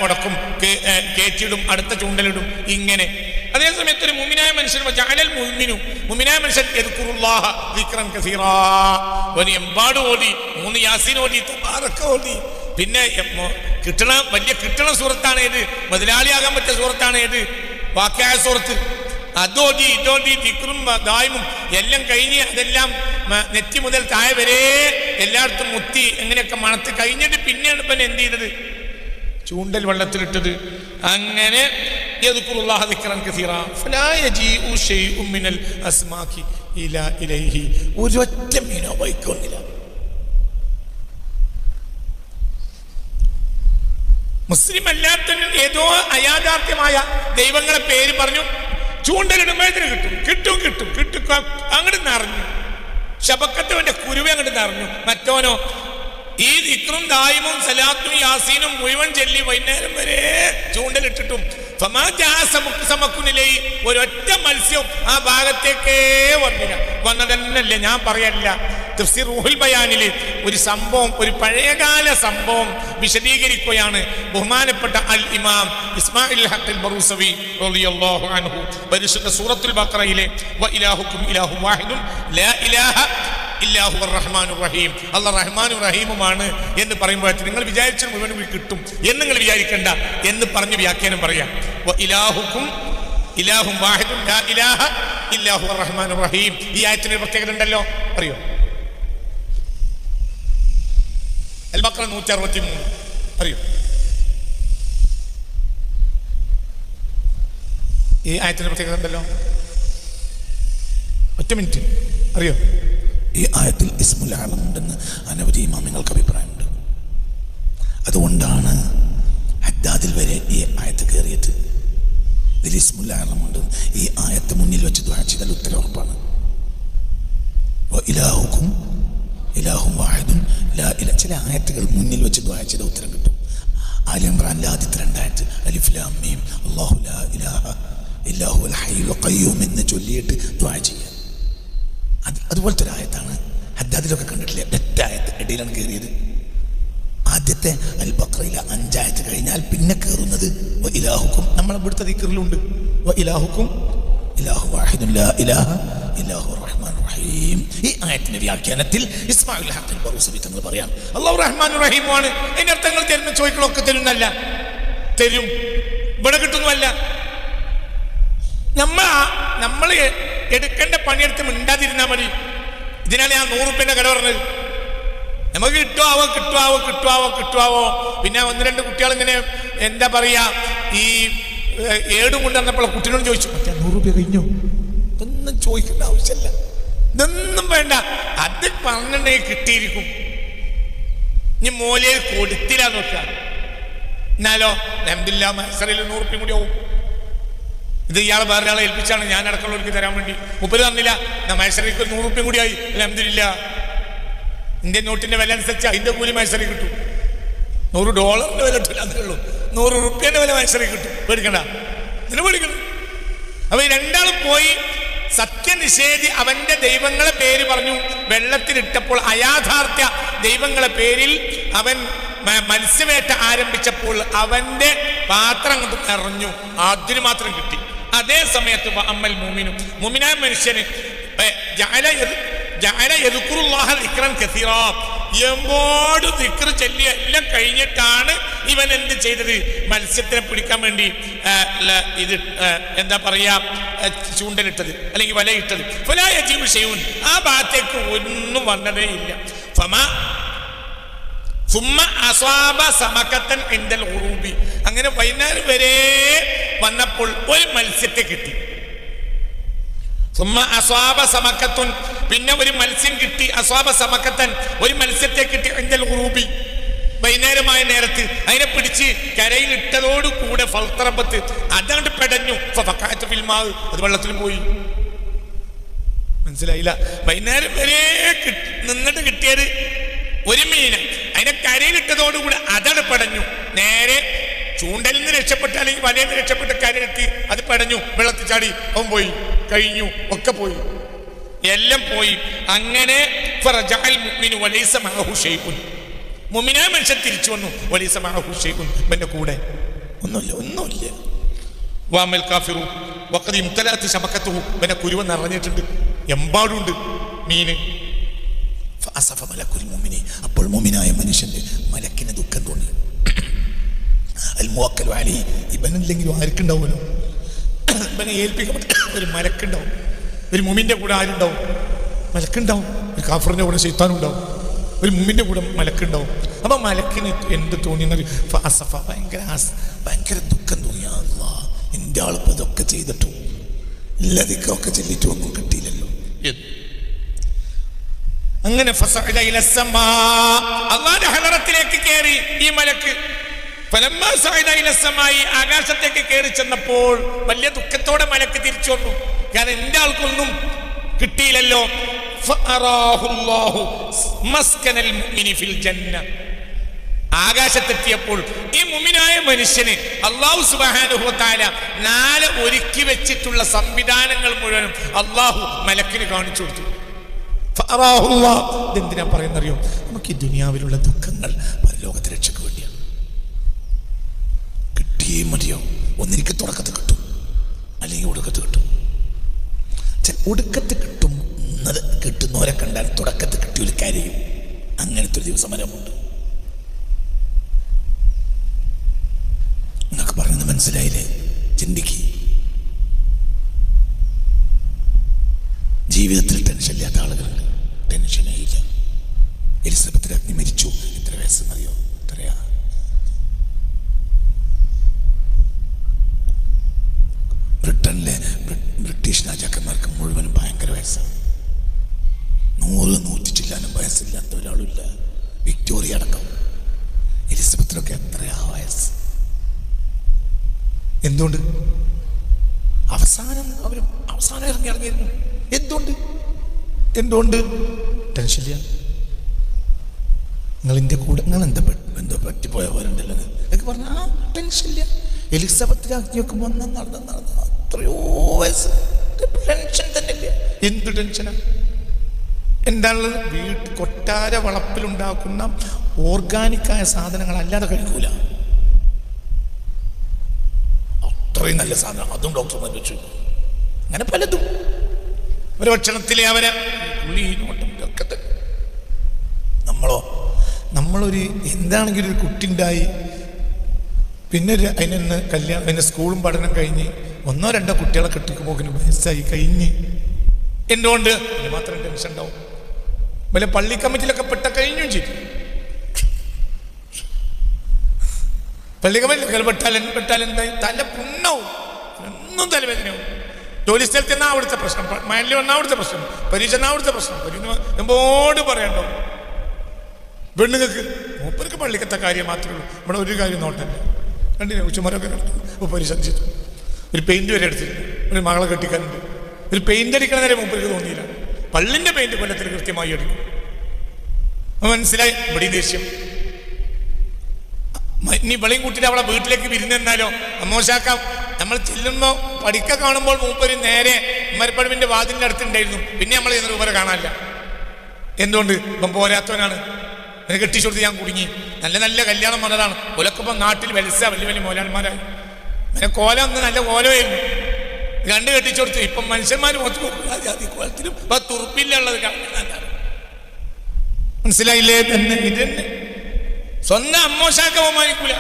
ഉടക്കും, കയറ്റിയിടും, അടുത്ത ചൂണ്ടലിടും. ഇങ്ങനെ അതേസമയത്ത് ഒരു മുഅ്മിനായ മനുഷ്യൻ മുഅ്മിനായ മനുഷ്യൻ യദ്കുറുല്ലാഹ ദിക്റൻ കസീറാ, ഒരു എമ്പാട് ഓതി, 3 യാസീൻ ഓതി, തബാറക ഓതി. പിന്നെ വലിയ കിട്ടണ സൂറത്താണ് ഏത്? മുതലാളിയാകാൻ പറ്റിയ സൂറത്താണ് ഏത്? വാഖിഅ സൂറത്ത്. അതോതി ഇതോതി ദിക്റും ദായിമും എല്ലാം കഴിഞ്ഞ് അതെല്ലാം നെറ്റി മുതൽ താഴെ വരെ എല്ലായിടത്തും മുത്തി എങ്ങനെയൊക്കെ മണത്ത് കഴിഞ്ഞിട്ട് പിന്നെയാണ് ഇപ്പം എന്ത് ചെയ്തത്? ചൂണ്ടൽ വെള്ളത്തിലിട്ടത്. അങ്ങനെ ഒരൊറ്റ മീനോ വൈക്കൊന്നില്ല. മുസ്ലിം അല്ലാത്ത ഏതോ അയാഥാർത്ഥ്യമായ ദൈവങ്ങളെ പേര് പറഞ്ഞു. ചൂണ്ടലിടുമ്പോഴത്തിന് കിട്ടും. അങ്ങോട്ട് നിറഞ്ഞു. ശബക്കത്തവന്റെ കുരുവ അങ്ങോട്ട് നിറഞ്ഞു. മറ്റോനോ ഈ ദിക്റും ദായിമും സലാത്തും യാസീനും മുഴുവൻ ചൊല്ലി വൈകുന്നേരം വരെ ചൂണ്ടലിട്ടിട്ടും ഒരൊറ്റ മത്സ്യം ആ ഭാഗത്തേക്കേ വന്നതന്നല്ലേ. ഞാൻ പറയല്ല, തഫ്സീർ റൂഹുൽ ബയാനില് ഒരു സംഭവം, ഒരു പഴയകാല സംഭവം വിശദീകരിക്കുകയാണ് ബഹുമാനപ്പെട്ട അൽ ഇമാം ഇസ്മാഇൽ ഹഖ് ബറൂസവി റളിയല്ലാഹു അൻഹു. പരിശുദ്ധ സൂറത്തുൽ ബഖറയിലെ വ ഇലാഹുക്കും ഇലാഹു വാഹിദുൻ ലാ ഇലാഹ ഇല്ലാഹു റഹ്മാനുർ റഹീം, അല്ലാഹ് റഹ്മാനും റഹീമുമാണ് എന്ന് പറയുമ്പോഴത്തേക്ക് നിങ്ങൾ വിചാരിച്ച മുഴുവൻ കിട്ടും എന്ന് നിങ്ങൾ വിചാരിക്കണ്ട എന്ന് പറഞ്ഞ് വ്യാഖ്യാനം പറയാം. വ ഇലാഹുക്കും ഇലാഹും വാഹിദുൻ ലാ ഇലാഹ ഇല്ലാഹു റഹ്മാനുർ റഹീം. ഈ ആയത്തിന് പ്രത്യേകത ഉണ്ടല്ലോ, അറിയോ? അൽ ബഖറ 163 അറിയോ? ഈ ആയത്തിന് പ്രത്യേകത ഉണ്ടല്ലോ, ഒറ്റ മിനിറ്റ്, അറിയോ? ഈ ആയത്തിൽ ഇസ്മുൽ ആലം ഉണ്ടെന്ന് അനവധി ഇമാമിങ്ങൾക്ക് അഭിപ്രായമുണ്ട്. അതുകൊണ്ടാണ് ഹദ്ദാദിൽ വരെ ഈ ആയത്ത് കയറിയത്. ഇതിൽ ഇസ്മുൽ ആലം ഉണ്ട്. ഈ ആയത്ത് മുന്നിൽ വെച്ച് ദുആ ചെയ്താൽ ഉത്തരം ഉറപ്പാണ്. ഇലാഹുക്കും ഇലാഹും വാഹിദുൻ ലാ ഇലാഹ. ചില ആയത്തുകൾ മുന്നിൽ വെച്ച് ദുആ ചെയ്ത ഉത്തരം കിട്ടും. ആലി ഇംറാനിലെ ആദ്യത്തെ 2 ആയത്ത് അലിഫ് ലാം മീം അല്ലാഹു ലാ ഇലാഹ ഇല്ലാഹുൽ ഹയ്യുൽ ഖയ്യൂം എന്ന് ചൊല്ലിയിട്ട് ദുആ ചെയ്യാം. അതുപോലത്തെ ഒരു ആയത്താണ്. ഹദ്ദാദിലൊക്കെ കണ്ടിട്ടില്ല, ഒറ്റ ആയത്ത് ഇടയിലാണ് കയറിയത്. ആദ്യത്തെ അൽ ബഖറയിലെ 5 ആയത്ത് കഴിഞ്ഞാൽ പിന്നെ കയറുന്നത് വ ഇലാഹുക്കും. നമ്മളെ ഇവിടുത്തെ ദിക്റിലുണ്ട് വ ഇലാഹുക്കും ഇലാഹു വാഹിദുൻ ലാ ഇലാഹ ഇല്ലാഹു റഹ്മാനുർ റഹീം. ഈ ആയത്തിന്റെ വ്യാഖ്യാനത്തിൽ ഇസ്മാഇൽ ഹഖ് ബറൂസവി തങ്ങൾ പറയാം അല്ലാഹു റഹ്മാനുർ റഹീമാണ്. അതിന്റെ അർത്ഥങ്ങൾ തരുന്ന ചോദിക്കണമൊക്കെ തരുന്നല്ല, തരും, ഇവിടെ കിട്ടുന്നല്ല. നമ്മൾ എടുക്കേണ്ട പണിയെടുത്ത് മിണ്ടാതിരുന്നാൽ മതി. ഇതിനാണ് ഞാൻ 100 റുപ്യന്റെ കട പറഞ്ഞത്. നമുക്ക് കിട്ടുവാവോ. പിന്നെ 1-2 കുട്ടികൾ ഇങ്ങനെ എന്താ പറയാ, ഈ ഏടും കൊണ്ടുവന്നപ്പോൾ കുട്ടികളോട് ചോദിച്ചു, 100 രൂപ കഴിഞ്ഞോ? ഇതൊന്നും ചോദിക്കേണ്ട ആവശ്യമില്ല, ഇതൊന്നും വേണ്ട. അത് പറഞ്ഞിട്ടുണ്ടെങ്കിൽ കിട്ടിയിരിക്കും. ഇനി മൂലയിൽ കൊടുത്തില്ല നോക്കുക, എന്നാലോ അൽഹംദുലില്ലാ മത്സരയിൽ 100 റുപ്യ കൂടി ആവും. ഇത് ഇയാളെ വേറെ ആളെ ഏൽപ്പിച്ചാണ് ഞാൻ അടക്കമുള്ളവർക്ക് തരാൻ വേണ്ടി. മുപ്പര് തന്നില്ല, മത്സരക്ക് 100 റുപ്യ കൂടി ആയി. അൽഹംദുലില്ലാ, ഇന്ത്യൻ നോട്ടിന്റെ വില അനുസരിച്ച് അതിന്റെ കൂലി മത്സരം കിട്ടും. $100 വില കിട്ടില്ല, അതേ ഉള്ളൂ. 100 റുപ്യന്റെ വില മത്സരം കിട്ടും. പേടിക്കണ്ട, ഇതിന് പേടിക്കണം. അപ്പൊ ഈ രണ്ടാളും പോയി. സത്യനിഷേധി അവന്റെ ദൈവങ്ങളെ പേര് പറഞ്ഞു. വെള്ളത്തിലിട്ടപ്പോൾ അയാഥാർത്ഥ്യ ദൈവങ്ങളെ പേരിൽ അവൻ മത്സ്യവേട്ട ആരംഭിച്ചപ്പോൾ അവന്റെ പാത്രം കൊണ്ട് നിറഞ്ഞു. അതിന് മാത്രം കിട്ടി. അതേ സമയത്ത് അമ്മൽ മുഅ്മിനും, മുഅ്മിനായ മനുഷ്യന് എമ്പോട് ദിക്ർ ചൊല്ലി എല്ലാം കഴിഞ്ഞിട്ടാണ് ഇവൻ എന്ത് ചെയ്തത്? മത്സ്യത്തിനെ പിടിക്കാൻ വേണ്ടി ഇത് എന്താ പറയാ, ചൂണ്ടലിട്ടത് അല്ലെങ്കിൽ വലയിട്ടത്. ഫലായജീവൻ ആ ഭാഗത്തേക്ക് ഒന്നും വന്നതേ ഇല്ല. അങ്ങനെ വൈകുന്നേരം വരെ വന്നപ്പോൾ ഒരു മത്സ്യത്തെ കിട്ടി. പിന്നെ ഒരു മത്സ്യം കിട്ടി. അസ്വാബ സമക്കത്തൻ, ഒരു മത്സ്യത്തെ കിട്ടി. ഇൻദൽ ഖുറൂബി, വൈകുന്നേരമായ നേരത്ത് അതിനെ പിടിച്ച് കരയിലിട്ടതോട് കൂടെ ഫൽത്തറബത്ത് അതങ്ങോട്ട് പെടഞ്ഞു. അത് വെള്ളത്തിൽ പോയി. മനസ്സിലായില്ല? വൈകുന്നേരം വരെ നിന്നിട്ട് കിട്ടിയത് ഒരു മീന്. അതിനെ കരയിലിട്ടതോടുകൂടി അതട് പടഞ്ഞു. നേരെ ചൂണ്ടലിൽ നിന്ന് രക്ഷപ്പെട്ട് അല്ലെങ്കിൽ വലയിൽ നിന്ന് രക്ഷപ്പെട്ട് കരയെത്തി അത് പടഞ്ഞു, വെള്ളത്തിൽ ചാടി, അവൻ പോയി, കഴിഞ്ഞു, ഒക്കെ പോയി, എല്ലാം പോയി. അങ്ങനെ മുഅ്മിനായ മനുഷ്യൻ തിരിച്ചു വന്നു. വലൈസ മഅഹു ശൈഉൻ, ഇവന്റെ കൂടെ ഒന്നുമില്ല. വഅമൽ കാഫിറു വഖദ് ഇംതലഅത് ശബകതുഹു, ഇവന്റെ കുരുവ നിറഞ്ഞിട്ടുണ്ട്, എമ്പാടുണ്ട് മീന്. അപ്പോൾ മുഅ്മിനായ മനുഷ്യന്റെ മലക്കിന് ദുഃഖം തോന്നി. ഇവനില്ലെങ്കിലും ആർക്കുണ്ടാവുമല്ലോ, ഇവനെ ഏൽപ്പിക്കപ്പെട്ട ഒരു മലക്കുണ്ടാവും. ഒരു മുഅ്മിന്റെ കൂടെ ആരുണ്ടാവും? മലക്കുണ്ടാവും. ഒരു കാഫറിന്റെ കൂടെ ശൈത്താനും ഉണ്ടാവും. ഒരു മുഅ്മിന്റെ കൂടെ മലക്കുണ്ടാവും. അപ്പൊ മലക്കിന് എന്ത് തോന്നിയെന്നത്? ഭയങ്കര ദുഃഖം തോന്നിയ, അല്ലാഹ് എൻ്റെ ആളിപ്പോ ഇതൊക്കെ ചെയ്തിട്ടും ഇല്ലതിക്കൊക്കെ ചെല്ലിട്ടും ഒന്നും കിട്ടിയില്ലല്ലോ. അങ്ങനെ അല്ലാഹുവിന്റെ ഹളറത്തിലേക്ക് കയറി ഈ മലക്ക്. ആകാശത്തേക്ക് കയറി ചെന്നപ്പോൾ വലിയ ദുഃഖത്തോടെ മലക്ക് തിരിച്ചു വന്നു. കാരണം എന്റെ ആൾക്കൊന്നും കിട്ടിയില്ലല്ലോ. ഫഅറാഹുല്ലാഹു മസ്കനൽ മുഅ്മിനി ഫിൽ ജന്ന. ആകാശത്തെത്തിയപ്പോൾ ഈ മുഅ്മിനായ മനുഷ്യന് അല്ലാഹു സുബ്ഹാനഹു വ തആല 4 ഒരുക്കി വെച്ചിട്ടുള്ള സംവിധാനങ്ങൾ മുഴുവനും അല്ലാഹു മലക്കിന് കാണിച്ചു കൊടുത്തു. എന്തിനാ പറയുന്നറിയോ? നമുക്ക് ഈ ദുനിയാവിലുള്ള ദുഃഖങ്ങൾ പരലോകത്തെ രക്ഷയ്ക്ക് വേണ്ടിയാണ്. കിട്ടിയേ മതിയോ. ഒന്നിരിക്ക് തുടക്കത്ത് കിട്ടും, അല്ലെങ്കിൽ ഒടുക്കത്ത് കിട്ടും. ഒടുക്കത്ത് കിട്ടും കിട്ടുന്നവരെ കണ്ടാൽ തുടക്കത്ത് കിട്ടിയൊരു കാര്യം. അങ്ങനത്തെ ഒരു ദിവസം വരമുണ്ട്. നിങ്ങൾക്ക് പറഞ്ഞത് മനസ്സിലായില്ലേ? ചിന്തിക്ക്. ജീവിതത്തിൽ ടെൻഷൻ ഇല്ലാത്ത ആളുകളുണ്ട്. ടെൻഷനേ ഇല്ല. എലിസബത്ത് രാജ്ഞി മരിച്ചു. എത്ര വയസ്സെന്നറിയോ? എത്രയാ? ബ്രിട്ടനിലെ ബ്രിട്ടീഷ് രാജാക്കന്മാർക്ക് മുഴുവനും ഭയങ്കര വയസ്സാണ്. 100-100 ചില്ലാനും വയസ്സില്ലാത്ത ഒരാളില്ല. വിക്ടോറിയ അടക്കം. എലിസബത്തിനൊക്കെ എത്രയാ വയസ്സ്? എന്തുകൊണ്ട്? അവസാനം ഇറങ്ങിയിരുന്നു. എന്തുകൊണ്ട് ടെൻഷനില്ല? നിങ്ങളിൻ്റെ കൂടെ നിങ്ങൾ എന്തോ പറ്റിപ്പോയ പോലുണ്ടല്ലോ എന്നൊക്കെ പറഞ്ഞ ടെൻഷനില്ല. എലിസബത്ത് രാജ്ഞിയൊക്കെ നടന്ന് അത്രയോ വയസ്സ്. ടെൻഷൻ തന്നെ ഇല്ല. എന്ത് ടെൻഷനാ? എന്താണുള്ളത്? കൊട്ടാര വളപ്പിലുണ്ടാക്കുന്ന ഓർഗാനിക്കായ സാധനങ്ങൾ അല്ലാതെ കഴിക്കൂല. അത്രയും നല്ല സാധനം, അതും ഡോക്ടർമാർ വെച്ചു. അങ്ങനെ പലതും ഒരു ഭക്ഷണത്തിലെ അവരെ ഒക്കെ. നമ്മളൊരു എന്താണെങ്കിലും ഒരു കുട്ടി ഉണ്ടായി, പിന്നെ അതിന് കല്യാണം, പിന്നെ സ്കൂളും പഠനം കഴിഞ്ഞ് 1-2 കുട്ടികളെ കെട്ടിക്കുമ്പോക്കിന് വയസ്സായി കഴിഞ്ഞ്. എന്തുകൊണ്ട്? അതിന് മാത്രം ടെൻഷൻ ഉണ്ടാവും. വല്ല പള്ളി കമ്മിറ്റിയിലൊക്കെ കഴിഞ്ഞും ചെയ്തു. പള്ളി കമ്മിറ്റിയിൽ പെട്ടാൽ എന്തായി? തല പുണ്ണവും, ഒന്നും തലവേദനയാവും. ജോലി സ്ഥലത്ത് എന്നാ അവിടുത്തെ പ്രശ്നം, മയലിൽ വന്നാൽ അവിടുത്തെ പ്രശ്നം, പരീക്ഷ എന്നാ അവിടുത്തെ പ്രശ്നം. എമ്പോട് പറയണ്ടോ? പെണ്ണുങ്ങൾക്ക് മൂപ്പർക്ക് പള്ളിക്കത്തെ കാര്യം മാത്രമേ ഉള്ളൂ. ഇവിടെ ഒരു കാര്യം നോട്ടല്ല. കണ്ടില്ല? ഉച്ചമരമൊക്കെ ഇപ്പോൾ പരീക്ഷ ചെയ്തു. ഒരു പെയിന്റ് വരെ എടുത്തിരുന്നു. ഒരു മകളെ കെട്ടിക്കാനുണ്ട്. ഒരു പെയിന്റ് അടിക്കണ നേരെ മൂപ്പർക്ക് തോന്നിയില്ല. പള്ളിൻ്റെ പെയിന്റ് കൊല്ലത്തിൽ കൃത്യമായി അടിക്കും. മനസ്സിലായി? ഇവിടെ ദേഷ്യം. ഇനി വെളിയും കൂട്ടിട്ട് അവളെ വീട്ടിലേക്ക് വിരുന്നെന്നാലോ അമ്മോശാക്കാം. നമ്മൾ ചെല്ലുമ്പോൾ പഠിക്ക കാണുമ്പോൾ മൂപ്പര് നേരെ മരപ്പടിവിൻ്റെ വാതിലിൻ്റെ അടുത്തുണ്ടായിരുന്നു. പിന്നെ നമ്മൾ ചെന്നൊരു ഉപര കാണാനില്ല. എന്തുകൊണ്ട്? ഇപ്പം പോരാത്തവനാണ്. എന്നെ കെട്ടിച്ചു കൊടുത്ത് ഞാൻ കുടുങ്ങി. നല്ല കല്യാണം വന്നതാണ്. ഒലക്കിപ്പം നാട്ടിൽ വലിയ മോലാന്മാരായി. പിന്നെ കോല ഒന്ന് നല്ല കോലമായിരുന്നു. 2 കെട്ടിച്ചു കൊടുത്തു. ഇപ്പം മനുഷ്യന്മാർ ജാതി കോലത്തിലും തുറുപ്പില്ലുള്ളത് കാണുന്നതാണ്. മനസ്സിലായില്ലേ? തന്നെ ഇത് തന്നെ സ്വന്തം അമ്മോശാക്ക ബഹുമാനിക്കൂല.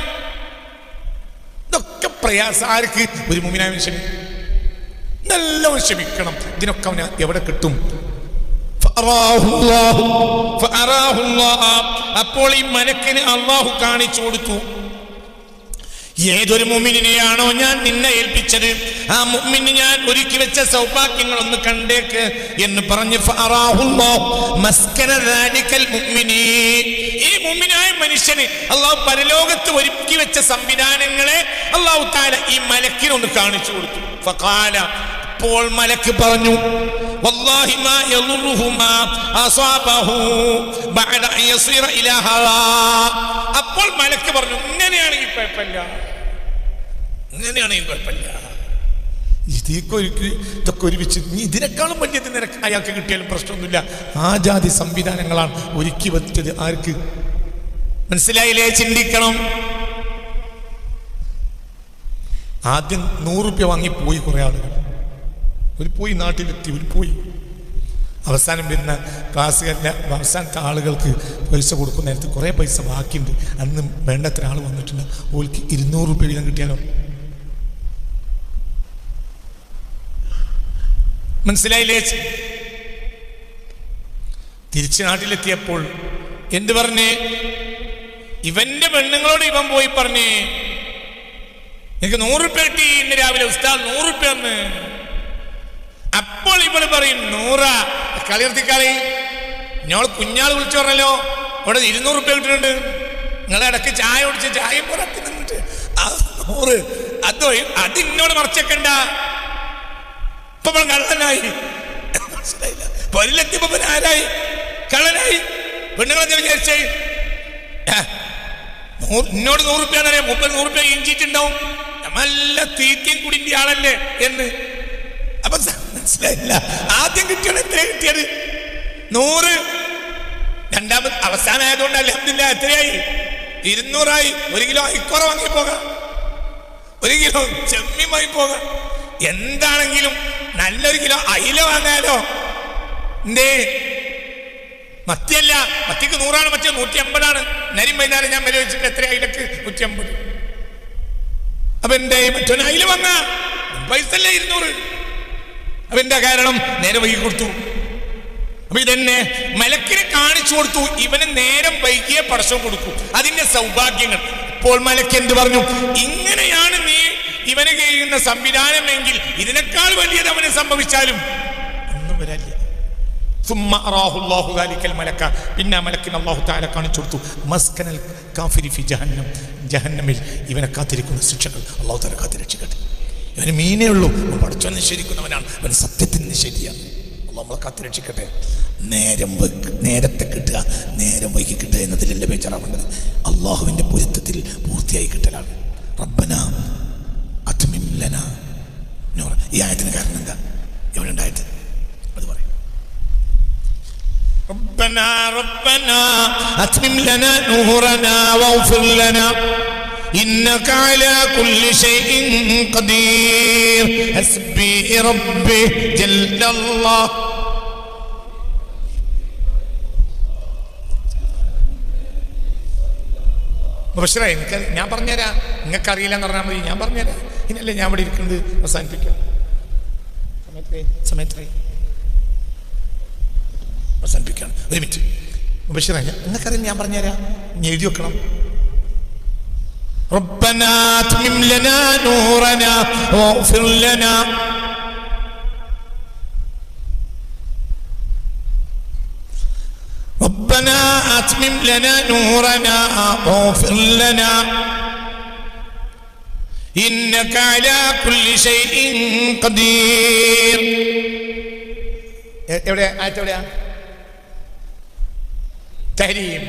ഇതൊക്കെ പ്രയാസം. ആർക്ക്? ഒരു മുഅ്മിനായ മനുഷ്യന്. നല്ലോണം ക്ഷമിക്കണം. ഇതിനൊക്കെ അവന് എവിടെ കിട്ടും? അപ്പോൾ ഈ മലക്കിന് അല്ലാഹു കാണിച്ചു കൊടുത്തു. ഏതൊരു മുഅ്മിനിനെയാണോ ഞാൻ നിന്നെ ഏൽപ്പിച്ചത്, ആ മുഅ്മിന് ഞാൻ ഒരുക്കി വെച്ച സൗഭാഗ്യങ്ങൾ ഒന്ന് കണ്ടേക്ക് എന്ന് പറഞ്ഞ് ഈ മുഅ്മിനായ മനുഷ്യന് അല്ലാഹു പരലോകത്ത് ഒരുക്കി വെച്ച സംവിധാനങ്ങളെ അല്ലാഹു തആല ഈ മലക്കിനൊന്ന് കാണിച്ചു കൊടുത്തു. ഫഖാല, അപ്പോൾ മലക്ക് പറഞ്ഞു, വല്ലാഹി മാ യളുറുഹു മാ അസാബഹു ബഅദ അൻ യസിറ ഇലാ ഹാ. അപ്പോൾ മലക്ക് പറഞ്ഞു, ഇങ്ങനെയാണെങ്കിൽ കുഴപ്പമില്ല, ഇങ്ങനെയാണെങ്കിൽ കുഴപ്പമില്ല. ഇതൊക്കെ ഒരുമിച്ച് നീ ഇതിനേക്കാളും വലിയത് നിനക്ക് അയാൾക്ക് കിട്ടിയാലും പ്രശ്നമൊന്നുമില്ല. ആ ജാതി സംവിധാനങ്ങളാണ് ഒരുക്കി വെച്ചത്. ആർക്ക്? മനസ്സിലായില്ലേ? ചിന്തിക്കണം. ആദ്യം 100 രൂപ വാങ്ങി പോയി കുറെ ആളുകൾ. ഒരു പോയി, നാട്ടിലെത്തി, ഒരു പോയി. അവസാനം വരുന്ന ക്ലാസ്സുകാരിലെ അവസാനത്തെ ആളുകൾക്ക് പൈസ കൊടുക്കുന്ന നേരത്ത് കുറേ പൈസ ബാക്കിയുണ്ട്. അന്ന് വേണ്ടത്ര ആൾ വന്നിട്ടുണ്ട്. ഓൾക്ക് 200 രൂപ വീതം കിട്ടിയാലോ? മനസ്സിലായില്ലേ? തിരിച്ച് നാട്ടിലെത്തിയപ്പോൾ എന്ത് പറഞ്ഞേ? ഇവന്റെ പെണ്ണുങ്ങളോട് ഇവൻ പോയി പറഞ്ഞേ, എനിക്ക് 100 രൂപ കിട്ടി ഇന്ന് രാവിലെ ഉസ്താദ്, 100 രൂപ എന്ന്. അപ്പോൾ ഇവള് പറയും, 100 കളിർത്തിക്കളി, ഞങ്ങൾ കുഞ്ഞാൾ വിളിച്ചു പറഞ്ഞല്ലോ ഇവിടെ 200 രൂപ കിട്ടുന്നുണ്ട്. നിങ്ങളെ ഇടയ്ക്ക് ചായ കുടിച്ച് ചായയും പുറത്ത് നിന്നിട്ട് 100 അത് ഇന്നോട് മറച്ചേക്കണ്ട. ഇപ്പൊ കള്ളനായി. മനസ്സിലായില്ല? പൊരിലെത്തിയപ്പോ ആരായി? കള്ളനായി. പെണ്ണുങ്ങളെന്ന് വിചാരിച്ചേ എന്നോട് 100 റുപ്യ എന്നറിയാം, 30 100 റുപ്യ ഇഞ്ചിട്ടുണ്ടാവും, നല്ല തീറ്റയും കുടിന്റെ ആളല്ലേ എന്ന്. അപ്പൊ മനസ്സിലായില്ല. ആദ്യം കിട്ടിയത് എത്ര കിട്ടിയത്? 100. രണ്ടാമത് അവസാനമായതുകൊണ്ട് അൽഹംദുലില്ലാഹ് എത്രയായി? 200ആയി. 1 കിലോ അയിക്കോറ വാങ്ങി പോകാം, 1 കിലോ ചെമ്മീൻ വാങ്ങി പോകാം. എന്താണെങ്കിലും നല്ലൊരു കിലോ അയില വാങ്ങാലോ. എന്തേ? മത്തിയല്ല, മത്തിക്ക് 100 മറ്റേ 150. നരിയും വൈകുന്നേരം ഞാൻ വില വെച്ചിട്ട് എത്ര അയിലക്ക്? 150. അപ്പൊ എന്തേ? മറ്റൊരു അയില വാങ്ങാ, പൈസ അല്ലേ 200. അപ്പൊ എന്താ കാരണം? നേരെ വൈകി കൊടുത്തു. അപ്പൊ ഇതെന്നെ മലക്കിനെ കാണിച്ചു കൊടുത്തു. ഇവന് നേരം വൈകിയ പടച്ചവൻ കൊടുക്കും. അതിന്റെ സൗഭാഗ്യങ്ങൾ. ഇപ്പോൾ മലക്ക് എന്ത് പറഞ്ഞു? ഇങ്ങനെയാണ് നീ ഇവന് കഴിയുന്ന സംവിധാനമെങ്കിൽ ഇതിനേക്കാൾ വലിയത് അവന് സംഭവിച്ചാലും ഒന്നും വരില്ല. പിന്നെ മലക്കിന് അല്ലാഹു തആല കാണിച്ചു കൊടുത്തു മസ്കനൽ കാഫിരി ഫി ജഹന്നം, ജഹന്നമിൽ ഇവനെ കാത്തിരിക്കുന്ന ശിക്ഷകൾ അല്ലാഹു തആല കാത്തിരക്ഷിക്കട്ടെ. ഇവന് മീനേ ഉള്ളൂ, പടച്ചവൻ നിഷേധിക്കുന്നവനാണ്, അവൻ സത്യത്തിന് നിഷേധിയാണ്. അല്ലാഹു നമ്മളെ കാത്തിരക്ഷിക്കട്ടെ. നേരത്തെ കിട്ടുക, നേരം വൈകി കിട്ടുക എന്നതിലല്ലേ ബേജാറാവേണ്ടത്. അള്ളാഹുവിന്റെ പൊരുത്തത്തിൽ പൂർത്തിയായി കിട്ടലാണ്. റബ്ബനാ അത്മിം ലനാ നൂറ. ഈ ആയത്തിന് കാരണം എന്താ? എവിടെ ഉണ്ടായത്? അത് പറയും. ربنا ربنا أتمم لنا نورنا واغفر لنا إنك على كل شيء قدير حسبي ربي جل الله. ബഷറേ, എനിക്ക് ഞാൻ പറഞ്ഞുതരാം. നിങ്ങൾക്ക് അറിയില്ല എന്ന് പറഞ്ഞാൽ മതി, ഞാൻ പറഞ്ഞുതരാം. ഇനല്ലേ ഞാൻ ഇവിടെ ഇരിക്കുന്നത്. അവസാനിപ്പിക്കാം. സമയത്ത് അവസാനിപ്പിക്കുകയാണ്. ഒരു മിനിറ്റ്. ബഷീറേ, നിങ്ങൾക്കറിയില്ല, ഞാൻ പറഞ്ഞുതരാം. ഇനി എഴുതി വെക്കണം. റബ്ബനാ അത്മിം ലനാ നൂറനാ വഗ്ഫിർ ലനാ. ربنا أتمم لنا نورنا واغفر لنا إنك على كل شيء قدير. എവിടെയാ ആയത്ത്? എവിടെയാ? തഹരീം.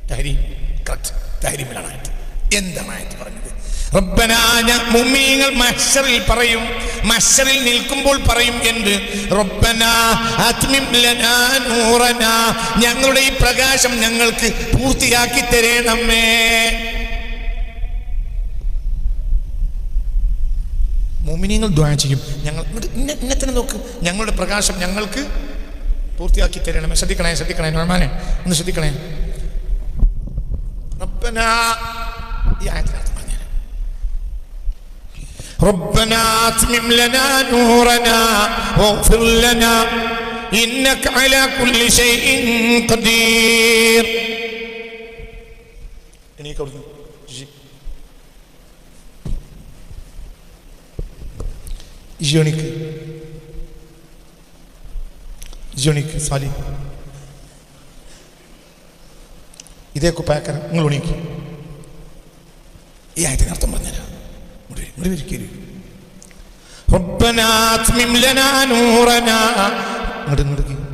തഹരീം കറക്റ്റ്. തഹരീമിലാണ് ആയത്ത്. എന്താണ് ആയത്ത് പറഞ്ഞത്? റബ്ബനാ, മുഅ്മിനീങ്ങൾ മഹ്ശറിൽ പറയും, മഹ്ശറിൽ നിൽക്കുമ്പോൾ പറയും എന്ത്? റബ്ബനാ അത്മിം ലനാ നൂറനാ, ഞങ്ങളുടെ ഈ പ്രകാശം ഞങ്ങൾക്ക് പൂർത്തിയാക്കി തരണമേ. മുഅ്മിനീങ്ങൾ ദുആ ചെയ്യും, ഞങ്ങൾ ഇന്നെ തന്നെ നോക്ക്, ഞങ്ങളുടെ പ്രകാശം ഞങ്ങൾക്ക് പൂർത്തിയാക്കി തരണമേ. ശ്രദ്ധിക്കണേ നോർമാനെ, ഒന്ന് ശ്രദ്ധിക്കണേ. റബ്ബനാ, ഈ ആയത്തിനകത്ത് ربنا أتمم لنا نورنا واغفر لنا إنك على كل شيء قدير. സാലി ഇതേ കുപ്പായക്കാരൻ നിങ്ങൾ ഉണീക്ക്. ഈ ആയത്തിനർത്ഥം പറഞ്ഞുതരാം.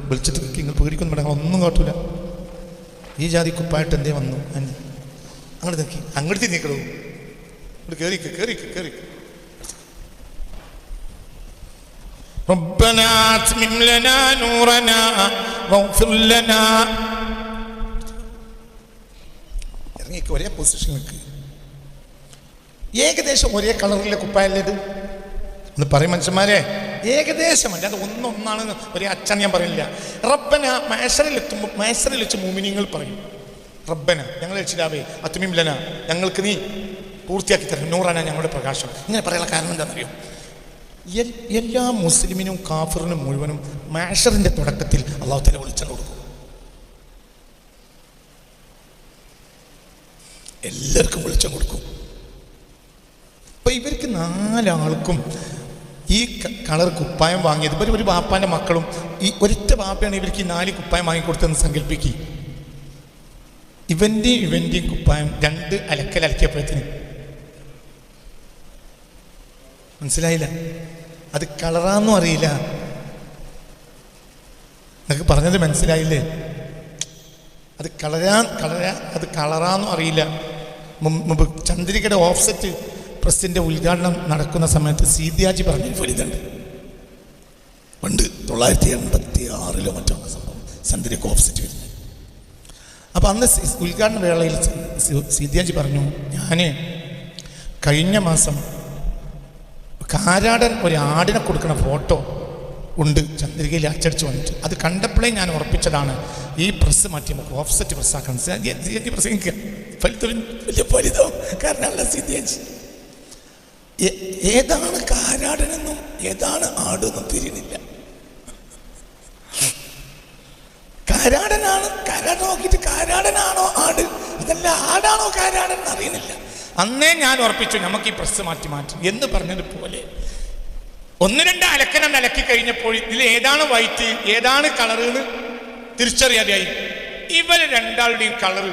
വെളിച്ചത്ത് നിങ്ങൾ പേടിക്കൊന്നും വേണ്ട, ഒന്നും കാട്ടൂല. ഈ ജാതി കുപ്പായിട്ട് എന്തേ വന്നു? അങ്ങോട്ട് നോക്കി, അങ്ങോട്ട് നീക്കടൂ, കേറിക്ക് കേറിക്ക് കേറിക്ക്. ഇറങ്ങിക്ക്, ഒരേ പൊസിഷൻ നിൽക്ക്. ഏകദേശം ഒരേ കളറിലെ കുപ്പായല്ലേ ഇത്? ഒന്ന് പറയും മനുഷ്യന്മാരെ, ഏകദേശം അല്ല, അത് ഒന്നൊന്നാണ്. ഒരേ അച്ഛൻ ഞാൻ പറയുന്നില്ല. റബ്ബന മഹ്ശറിലെത്തുമ്പോൾ, മഹ്ശറിൽ വെച്ച് മുഅ്മിനീങ്ങൾ പറയും, റബ്ബന ഞങ്ങൾ രക്ഷിതാവേ അത്മിം ലനാ, ഞങ്ങൾക്ക് നീ പൂർത്തിയാക്കി തരണം, നൂറാന ഞങ്ങളുടെ പ്രകാശം. ഇങ്ങനെ പറയാനുള്ള കാരണം എന്താണെന്നറിയോ? എല്ലാ മുസ്ലിമിനും കാഫിറിനും മുഴുവനും മഹ്ശറിന്റെ തുടക്കത്തിൽ അല്ലാഹു തആല വെളിച്ചം കൊടുക്കും. എല്ലാവർക്കും വെളിച്ചം കൊടുക്കും. അപ്പൊ ഇവർക്ക് 4 ആൾക്കും ഈ കളർ കുപ്പായം വാങ്ങിയത്, ഇവർ ഒരു ബാപ്പാൻ്റെ മക്കളും, ഈ ഒരൊറ്റ ബാപ്പയാണ് ഇവർക്ക് ഈ 4 കുപ്പായം വാങ്ങിക്കൊടുത്തതെന്ന് സങ്കല്പിക്കുക. ഇവൻ്റെയും കുപ്പായം 2 അലക്കിയപ്പോഴത്തേന് മനസ്സിലായില്ല, അത് കളറാന്നും അറിയില്ല. പറഞ്ഞത് മനസ്സിലായില്ലേ? അത് അത് കളറാന്നും അറിയില്ല. മുമ്പ് ചന്ദ്രികയുടെ ഓഫ്സെറ്റ് പ്രസിൻ്റെ ഉദ്ഘാടനം നടക്കുന്ന സമയത്ത് സീതിയാജി പറഞ്ഞ ഫലിതുണ്ട്. പണ്ട് 1986 മറ്റോ സംഭവം ചന്ദ്രിക ഓഫ്സെറ്റ് വരുന്നത്. അപ്പം അന്ന് ഉദ്ഘാടന വേളയിൽ സീതിയാജി പറഞ്ഞു, ഞാൻ കഴിഞ്ഞ മാസം കാരാടൻ ഒരു ആടിനെ കൊടുക്കുന്ന ഫോട്ടോ ഉണ്ട് ചന്ദ്രികയിൽ അച്ചടിച്ച് വന്നിട്ട്. അത് കണ്ടപ്പോഴേ ഞാൻ ഉറപ്പിച്ചതാണ് ഈ പ്രസ് മാറ്റി നമുക്ക് ഓഫ്സെറ്റ് പ്രസ്സാക്കണം. സീതിയാജി പ്രസംഗിക്കുക വലിയ ഫലിതോ കാരണമല്ല സീതിയാജി. ഏതാണ് കാരാടനെന്നും ഏതാണ് ആടെന്നും തിരിയുന്നില്ല. കാരാടനാണ്, കാരാടൻ നോക്കിയിട്ട് കാരാടനാണോ ആട്, അതല്ല ആടാണോ കാരാടൻ അറിയുന്നില്ല. അന്നേ ഞാൻ ഉറപ്പിച്ചു നമുക്ക് ഈ പ്രസ് മാറ്റി എന്ന് പറഞ്ഞതുപോലെ 1-2 അലക്കനം അലക്കി കഴിഞ്ഞപ്പോൾ ഇതിൽ ഏതാണ് വൈറ്റ് ഏതാണ് കളറെന്ന് തിരിച്ചറിയാതെയായി. ഇവർ രണ്ടാളുടെയും കളറ്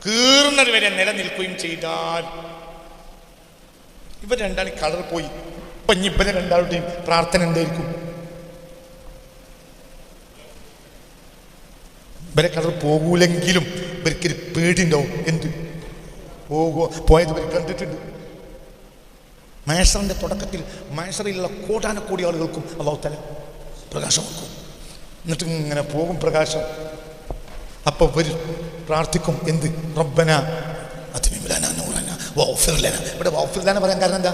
കീറുന്നത് വരെ നിലനിൽക്കുകയും ചെയ്താൽ ഇവർ രണ്ടാളും കളർ പോയി. ഇപ്പൊ ഇവരെ രണ്ടാളുടെയും പ്രാർത്ഥന എന്തായിരിക്കും? ഇവരെ കളർ പോകൂലെങ്കിലും ഇവർക്കൊരു പേടിണ്ടാവും. എന്ത് പോയത് ഇവർ കണ്ടിട്ടുണ്ട്. മഹ്ശറിന്റെ തുടക്കത്തിൽ മഹ്ശറിലുള്ള കോടാനക്കോടി ആളുകൾക്കും അല്ലാഹു തആല പ്രകാശം കൊടുക്കും. എന്നിട്ട് ഇങ്ങനെ പോകും പ്രകാശം. അപ്പൊ ഇവർ പ്രാർത്ഥിക്കും എന്ത്? റബ്ബന അത്മിം ലനാ നൂറനാ വഗ്ഫിർ ലനാ. ഇവിടെ വഗ്ഫിർ ലനാ പറയാൻ കാരണം എന്താ?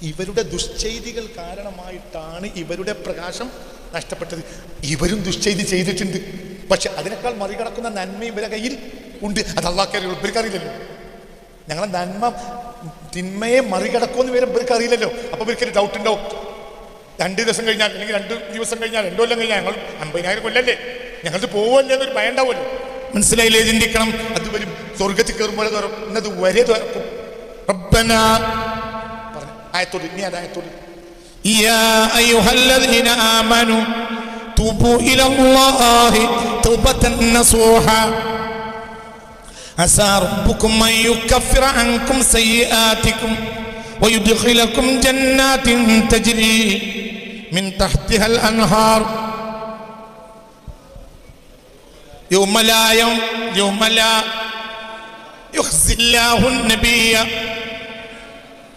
ഇവരുടെ ദുശ്ചെയ്തികൾ കാരണമായിട്ടാണ് ഇവരുടെ പ്രകാശം നഷ്ടപ്പെട്ടത്. ഇവരും ദുശ്ചെയ്തി ചെയ്തിട്ടുണ്ട്, പക്ഷെ അതിനേക്കാൾ മറികടക്കുന്ന നന്മ ഇവരുടെ കയ്യിൽ ഉണ്ട്. അത് അള്ളാഹ്ക്കറിയുള്ളൂ, ഇവർക്കറിയില്ലല്ലോ. ഞങ്ങളെ നന്മ തിന്മയെ മറികടക്കുമെന്ന് വരെ ഇവർക്ക് അറിയില്ലല്ലോ. അപ്പൊ ഇവർക്കൊരു ഡൗട്ട് ഉണ്ടാവും. 2 ദിവസം കഴിഞ്ഞാൽ അല്ലെങ്കിൽ 2 ദിവസം കഴിഞ്ഞാൽ 2 കൊല്ലം കഴിഞ്ഞാൽ ഞങ്ങൾ 50,000 കൊല്ലല്ലേ, ഞങ്ങൾക്ക് പോവല്ലേ എന്നൊരു ഭയം ഉണ്ടാവുമല്ലോ. മനസ്സിലായില്ലേ? ചിന്തിക്കണം. അത് വരും സ്വർഗത്തിൽ കയറുമ്പോൾ തുറക്കുന്നത് വരെ തുറക്കും. റബ്ബനാ ആയത്തോട് ഇനി അതായത്തോട് യാ അയ്യുഹല്ലദീന ആമനു തൂബു ഇലല്ലാഹി തൗബതൻ നസൂഹ അസാ റബ്ബുക്കും അൻ യുകഫിറ അൻകും സയ്യിആതികും വയുദ്ഖിലകും ജന്നാത്തിൻ തജ്രി മിൻ തഹ്തിഹൽ അൻഹാർ യൗമ ലാ യുഖ്സില്ലാഹു النبي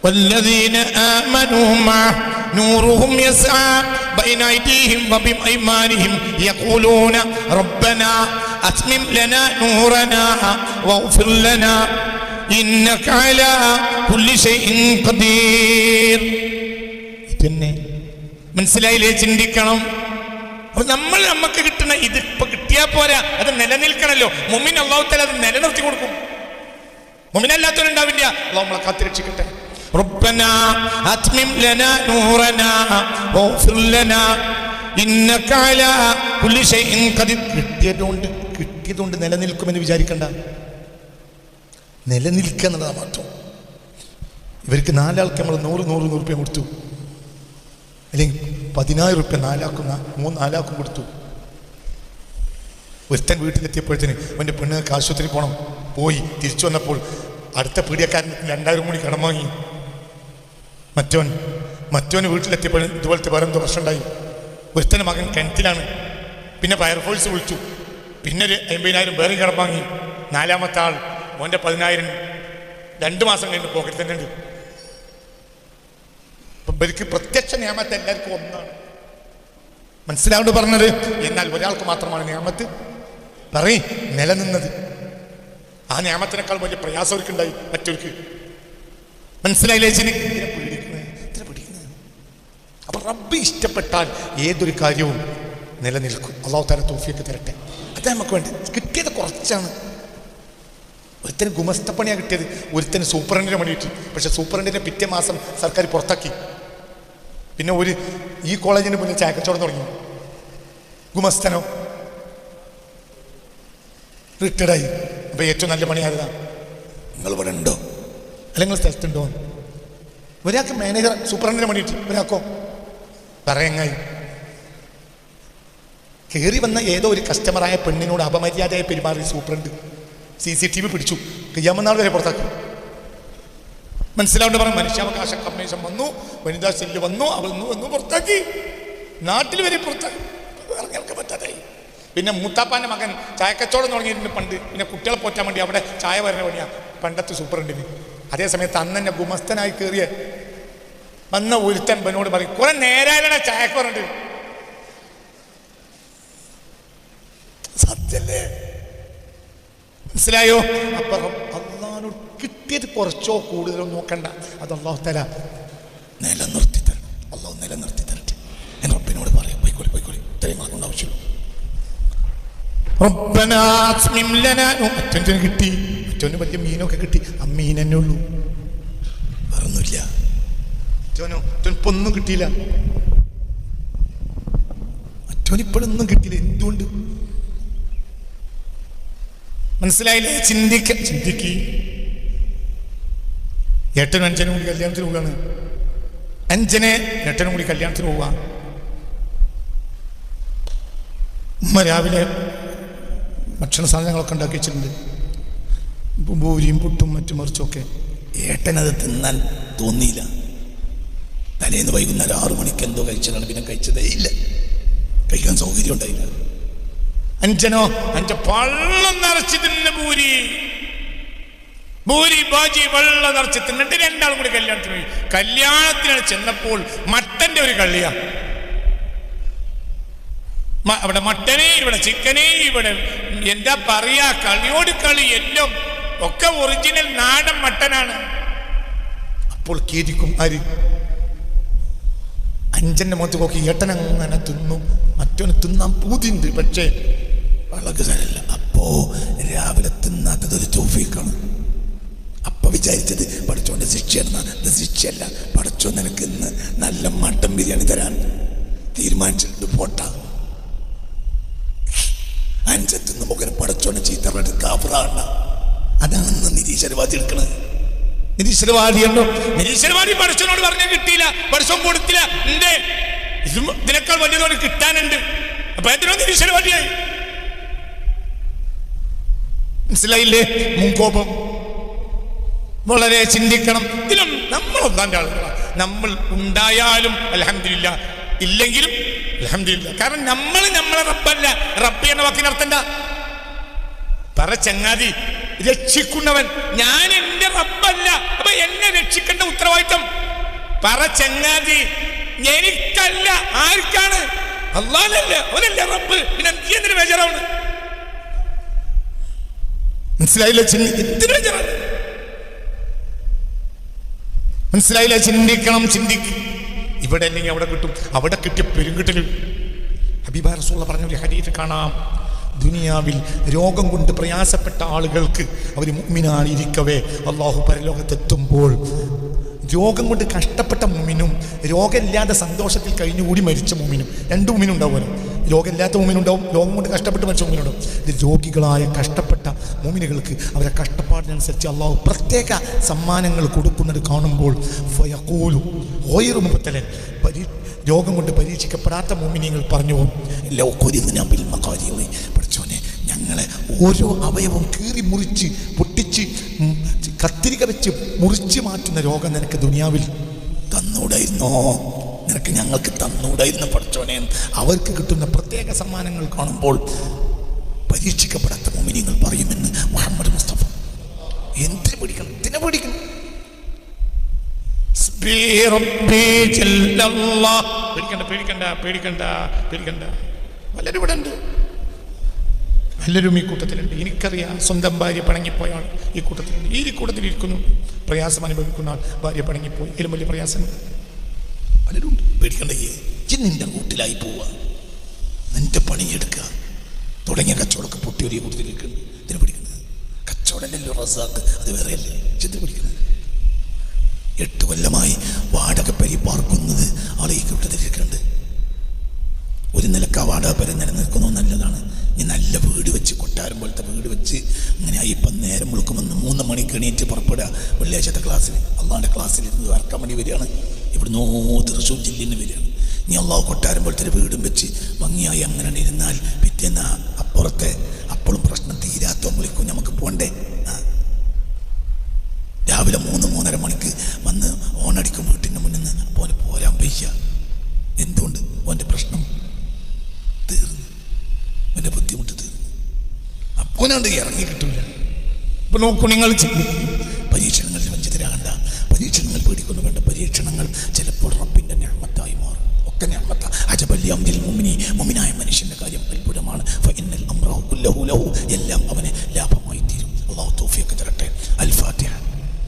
والذين آمنوا معه نورهم يسعى بين أيديهم وبأيمانهم يقولون ربنا أتمم لنا نورنا واغفر لنا إنك على كل شيء قدير. ഇതന്നെ മനസ്സിലായില്ലേ? ചിന്തിക്കണം. നമുക്ക് കിട്ടുന്ന ഇത് ഇപ്പൊ കിട്ടിയാൽ പോരാ, അത് നിലനിൽക്കണല്ലോ. മുഅ്മിൻ അല്ലാഹു തആല അത് നിലനിർത്തി കൊടുക്കും. മുഅ്മിനല്ലാത്തവരുണ്ടാവില്ല. അല്ലാഹു നമ്മളെ കാത്തിരക്ഷിക്കട്ടെ. ربنا أتمم لنا نورنا واغفر لنا إنك على كل شيء قدير. കിട്ടിയതുകൊണ്ട് നിലനിൽക്കുമെന്ന് വിചാരിക്കണ്ട. നിലനിൽക്കുന്നത് മാറ്റം. ഇവർക്ക് 4 ആൾക്ക് നമ്മൾ 100 രൂപ കൊടുത്തു, അല്ലെങ്കിൽ 10,000 രൂപ 4 ആൾക്കും കൊടുത്തു. ഒരുത്തൻ വീട്ടിലെത്തിയപ്പോഴത്തേന് അവൻ്റെ പെണ്ണുങ്ങൾക്ക് ആശുപത്രി പോകണം. പോയി തിരിച്ചു വന്നപ്പോൾ അടുത്ത പീഡിയക്കാരൻ 2,000 കൂടി കടം വാങ്ങി. മറ്റോന് വീട്ടിലെത്തിയപ്പോഴും ഇതുപോലത്തെ വേറെ എന്തോ പ്രശ്നം ഉണ്ടായി. ഒരുത്തൻ്റെ മകൻ കിണറ്റിലാണ്. പിന്നെ ഫയർഫോഴ്സ് വിളിച്ചു. പിന്നെ ഒരു 50,000 വേറെ കടം വാങ്ങി. 4ാമത്തെ ആൾ മോൻ്റെ 10,000 2 മാസം കഴിഞ്ഞ് പോക്കറ്റ് തന്നെ ഉണ്ട്. അപ്പം ഇവർക്ക് പ്രത്യക്ഷ നിയമത്തെ എല്ലാവർക്കും ഒന്നാണ്. മനസ്സിലാവുണ്ട് പറഞ്ഞത്. എന്നാൽ ഒരാൾക്ക് മാത്രമാണ് നിയമത്ത് നിലനിന്നത്. ആ നിയമത്തിനേക്കാൾ വലിയ പ്രയാസം അവർക്കുണ്ടായി മറ്റവർക്ക്. മനസ്സിലായില്ലേ? അപ്പൊ റബ്ബ് ഇഷ്ടപ്പെട്ടാൽ ഏതൊരു കാര്യവും നിലനിൽക്കും. അല്ലാഹു തആല തൗഫീഖ് തരട്ടെ. അത് നമുക്ക് വേണ്ടി കിട്ടിയത് കുറച്ചാണ്. ഒരുത്തന് ഗുമസ്തപ്പണിയാണ് കിട്ടിയത്, ഒരുത്തന് സൂപ്രണ്ടിനെ പണി കിട്ടി. പക്ഷെ സൂപ്രണ്ടിനെ പിറ്റേ മാസം സർക്കാർ പുറത്താക്കി. പിന്നെ ഈ കോളേജിന് മുന്നിൽ ചായക്കച്ചവടം തുടങ്ങി. ഗുമസ്തനോ റിട്ടയർഡായി. അപ്പൊ ഏറ്റവും നല്ല പണി ആരുതാ? നിങ്ങൾ ഇവിടെ ഉണ്ടോ അല്ലെങ്കിൽ സ്ഥലത്തുണ്ടോ? ഒരാൾക്ക് മാനേജർ സൂപ്രണ്ടിനെ പണി കിട്ടി, ഒരാൾക്കോ പറയങ്ങായി. കയറി വന്ന ഏതോ ഒരു കസ്റ്റമറായ പെണ്ണിനോട് അപമര്യാദയായി പെരുമാറി സൂപ്രണ്ട് CCTV പിടിച്ചു. ഖിയാമത്ത് നാൾ വരെ പുറത്താക്കി. മനസ്സിലാവുണ്ട് പറഞ്ഞു. മനുഷ്യാവകാശ കമ്മീഷൻ വന്നു, വനിതാ സെല്ല് വന്നു, അവന്നു പുറത്താക്കി. നാട്ടിൽ വരെ പുറത്ത് ഇറങ്ങാൻ പറ്റാതായി. പിന്നെ മൂത്താപ്പാൻ്റെ മകൻ ചായക്കച്ചവടം തുടങ്ങിയിട്ടുണ്ട് പണ്ട്. പിന്നെ കുട്ടികളെ പോറ്റാൻ വേണ്ടി അവിടെ ചായ വരുന്ന പണിയാണ് പണ്ടത്തെ സൂപ്പറുണ്ടിന്. അതേ സമയത്ത് അന്ന് തന്നെ ഗുമസ്തനായി കയറിയ വന്ന ഒരുത്തൻ ബനോട് പറയും, കുറെ നേരായാലാണ് ചായക്ക് പറഞ്ഞിട്ട്. സത്യല്ലേ? മനസ്സിലായോ? അപ്പൊ അള്ളാഹുനോട് കിട്ടിയത് കുറച്ചോ കൂടുതലോ നോക്കണ്ട, അത് അള്ളാഹു തആല നിലനിർത്തി തരണം. അള്ളാഹു നിലനിർത്തി തരട്ടെ. എന്റെ റബ്ബിനോട് പറയാം, പോയിക്കോളി പോയിക്കോളി, ഇത്രയും കൊണ്ട് ആവശ്യമുള്ളൂ. അച്ഛന് കിട്ടി, അച്ഛന് വലിയ മീനൊക്കെ കിട്ടി. ആ മീൻ തന്നെ ഉള്ളൂ, വേറൊന്നുമില്ല. അച്ഛനിപ്പൊന്നും കിട്ടിയില്ല, അച്ഛനിപ്പോഴൊന്നും കിട്ടിയില്ല. എന്തുകൊണ്ട്? മനസ്സിലായില്ലേ? ചിന്തിക്ക്. ഏട്ടനും അഞ്ചനും കൂടി കല്യാണത്തിന് പോവുകയാണ്. അഞ്ചനെ ഏട്ടനും കൂടി കല്യാണത്തിന് പോവുക. ഉമ്മ രാവിലെ ഭക്ഷണ സാധനങ്ങളൊക്കെ ഉണ്ടാക്കി വെച്ചിട്ടുണ്ട്, പൂരിയും പുട്ടും മറ്റും മറിച്ചൊക്കെ. ഏട്ടനത് തിന്നാൻ തോന്നിയില്ല. തലേന്ന് വൈകുന്നേരം 6 മണിക്ക് എന്തോ കഴിച്ചതാണ്, പിന്നെ കഴിച്ചതേ ഇല്ല, കഴിക്കാൻ സൗകര്യം ഉണ്ടായില്ല. അഞ്ചനോ പള്ളം നിറച്ച് തിന്ന പൂരി ബാജി വെള്ളം നിറച്ച് തിന്നിട്ട് രണ്ടാളും കൂടി കല്യാണത്തിന് പോയി. കല്യാണത്തിനാണ് ചെന്നപ്പോൾ മട്ടന്റെ ഒരു കളിയാ. അവിടെ മട്ടനെ, ഇവിടെ ചിക്കനെ, ഇവിടെ എന്താ പറയാ, കളിയോട് കളി, എല്ലാം ഒക്കെ ഒറിജിനൽ നാടൻ മട്ടനാണ്. അപ്പോൾ കേരിക്കും ആര്? അഞ്ചന്റെ മുഖത്ത് നോക്കി ഏട്ടൻ അങ്ങനെ തിന്നു. മറ്റവന് തിന്നാൻ പൂതിണ്ട്, പക്ഷേ വളക് തരല്ല. അപ്പോ രാവിലെ തിന്നാത്തതൊരു തൗഫീഖാണ്. അപ്പൊ വിചാരിച്ചത് പഠിച്ചോന്റെ ശിക്ഷയാണ്. ശിക്ഷയല്ല, പഠിച്ചോ നിനക്ക് ഇന്ന് നല്ല മട്ടൻ ബിരിയാണി തരാൻ തീരുമാനിച്ചിട്ടുണ്ട്. പോട്ട അഞ്ചെത്തുന്ന മുഖം പഠിച്ചോനെ ചീത്തറ കാഫറാണ്. അതാണ് നിരീശ്വരവാദി എടുക്കണത്. നിരീശ്വരവാദിയുണ്ടോ? നിരീശ്വരവാദി പഠിച്ചോനോട് പറഞ്ഞാൽ കിട്ടിയില്ല, പഠിച്ചോൻ കൊടുത്തില്ല, എന്തേ ഇതിനേക്കാൾ വലിയതോട് കിട്ടാനുണ്ട്. അപ്പൊ എന്തിനോ നിരീശ്വരവാദിയായി. മനസ്സിലായില്ലേ? മുൻകോപം. വളരെ ചിന്തിക്കണം. ഇതിലും നമ്മൾ ഒന്നാൻ്റെ ആളുകളാണ്. നമ്മൾ ഉണ്ടായാലും അൽഹംദുലില്ലാ, ഇല്ലെങ്കിലും അൽഹംദുലില്ലാ. കാരണം നമ്മളെ റബ്ബല്ല. റബ്ബ് എന്ന വാക്കിനർത്ഥം എന്താ? പറ ചങ്ങാതി, രക്ഷിക്കുന്നവൻ. ഞാൻ എന്റെ റബ്ബല്ല, അപ്പൊ എന്നെ രക്ഷിക്കേണ്ട ഉത്തരവാദിത്തം പറ ചങ്ങാതി എനിക്കല്ല. ആർക്കാണ്? അല്ലാഹുവല്ല, അവനല്ലേ റബ്ബ്. പിന്നെ എന്തിനു ബേജാറാണ്? മനസ്സിലായില്ല? എന്തിനു ബേജാറാണ്? മനസ്സിലായില്ല? ചിന്തിക്കണം. ഇവിടെ അല്ലെങ്കിൽ അവിടെ കിട്ടും. അവിടെ കിട്ടിയ പെരുങ്കിട്ടൽ ഹബീബ റസൂലുള്ളാഹി പറഞ്ഞ ഒരു ഹദീസ് കാണാം. ദുനിയാവിൽ രോഗം കൊണ്ട് പ്രയാസപ്പെട്ട ആളുകൾക്ക് അവർ മുഅ്മിനായി ഇരിക്കവേ അള്ളാഹു പരലോകത്തെത്തുമ്പോൾ രോഗം കൊണ്ട് കഷ്ടപ്പെട്ട മുഅ്മിനും രോഗമില്ലാതെ സന്തോഷത്തിൽ കഴിഞ്ഞുകൂടി മരിച്ച മുഅ്മിനും, 2 മുഅ്മിനും ഉണ്ടാവുമല്ലോ. രോഗമില്ലാത്ത മുഅ്മിനുണ്ടാവും, രോഗം കൊണ്ട് കഷ്ടപ്പെട്ട് മരിച്ച മുഅ്മിനുണ്ടാവും. ഇത് രോഗികളായ കഷ്ടപ്പെട്ട മുഅ്മിനുകൾക്ക് അവരെ കഷ്ടപ്പാടിനനുസരിച്ച് അള്ളാഹു പ്രത്യേക സമ്മാനങ്ങൾ കൊടുക്കുന്നത് കാണുമ്പോൾ ഫയഖൂലു ഗൈറു മുബ്തലൻ, രോഗം കൊണ്ട് പരീക്ഷിക്കപ്പെടാത്ത മുഅ്മിനീങ്ങൾ പറഞ്ഞു, പഠിച്ചോനെ ഞങ്ങളെ ഓരോ അവയവം കീറി മുറിച്ച് പൊട്ടിച്ച് കത്തിരിക വെച്ച് മുറിച്ച് മാറ്റുന്ന രോഗം നിനക്ക് ദുനിയാവിൽ തന്നൂടായിരുന്നോ? നിനക്ക് ഞങ്ങൾക്ക് തന്നൂടായിരുന്നു പഠിച്ചോനെ. അവർക്ക് കിട്ടുന്ന പ്രത്യേക സമ്മാനങ്ങൾ കാണുമ്പോൾ പരീക്ഷിക്കപ്പെടാത്ത മുഅ്മിനീങ്ങൾ പറയുമെന്ന് മുഹമ്മദ് മുസ്തഫ. എന്തിനു പേടിക്കണം? എന്തിനു പേടിക്കണം? പേടിക്കണ്ട. പലരും ഇവിടെ ഉണ്ട്, പലരും ഈ കൂട്ടത്തിലുണ്ട്. എനിക്കറിയാം, സ്വന്തം ഭാര്യ പിണങ്ങിപ്പോയാൽ ഈ കൂട്ടത്തിലുണ്ട്. ഈ കൂട്ടത്തിലിരിക്കുന്നു, പ്രയാസം അനുഭവിക്കുന്ന ആൾ, ഭാര്യ പിണങ്ങിപ്പോയി, ഇതിലും വലിയ പ്രയാസമുണ്ട്. പലരും ഉണ്ട്. പേടിക്കണ്ട. നിന്റെ കൂട്ടിലായി പോവുക, നിന്റെ പണിയെടുക്കുക. തുടങ്ങിയ കച്ചവടമൊക്കെ പൊട്ടി ഒരു കൂട്ടത്തിലിരിക്കുന്നു. ഇതിനെ പിടിക്കുന്നത് കച്ചവടമല്ലല്ലോ റസാക്ക്, അത് വേറെയല്ലേ. ചെന്ന് പിടിക്കുന്നത് 8 കൊല്ലമായി വാടക പരി പാർക്കുന്നത് ആളെ ഈ കൂട്ടത്തിലിരിക്കുന്നുണ്ട്. ഒരു നിലക്ക് ആ വാടക പരി നിലനിൽക്കുന്നത് നല്ലതാണ്. ഇനി നല്ല വീട് വെച്ച്, കൊട്ടാരം പോലത്തെ വീട് വെച്ച് ഇങ്ങനെ ഇപ്പം നേരം മുഴുക്കുമെന്ന് 3 മണിക്ക് എണീറ്റ് പുറപ്പെടുക. വെള്ളിയാഴ്ചത്തെ ക്ലാസ്സിൽ അള്ളാൻ്റെ ക്ലാസ്സിലിരുന്ന് വരക്കാൻ വേണ്ടി വരികയാണ്. ഇവിടുന്ന് തൃശ്ശൂർ ജില്ലയിൽ നിന്ന് വരികയാണ്. നീ അള്ളാഹു കൊട്ടാരം പോലത്തെ വീടും വെച്ച് ഭംഗിയായി അങ്ങനെ ഇരുന്നാൽ പിറ്റേന്ന് അപ്പുറത്തെ അപ്പോഴും പ്രശ്നം തീരാത്തോ വിളിക്കും, നമുക്ക് പോണ്ടേ. രാവിലെ 3-3:30 മണിക്ക് വന്ന് ഓണടിക്കും വീട്ടിൻ്റെ മുന്നിൽ നിന്ന്. പോലെ പോരാൻ വയ്യ. എന്തുകൊണ്ട്? ഓൻ്റെ പ്രശ്നം ഒന്നുകൊണ്ട് ഇറങ്ങി കിട്ടൂല. ഇപ്പൊ നോക്കൂ, നിങ്ങൾ പരീക്ഷണങ്ങളിൽ വഞ്ചിതരാകണ്ട, പരീക്ഷണങ്ങൾ പേടിക്കുന്നു വേണ്ട. പരീക്ഷണങ്ങൾ ചിലപ്പോൾ റബ്ബിന്റെ നിഅമത്തായി മാറും. ഒക്കെ നിഅമത്ത. അജബല്ലി അംരിൽ മുഅ്മിനി, മുഅ്മിനായ മനുഷ്യന്റെ കാര്യം അത്ഭുതമാണ്. ഫഇന്നൽ അംറഹു കുല്ലഹു ലഹു, എല്ലാം അവനെ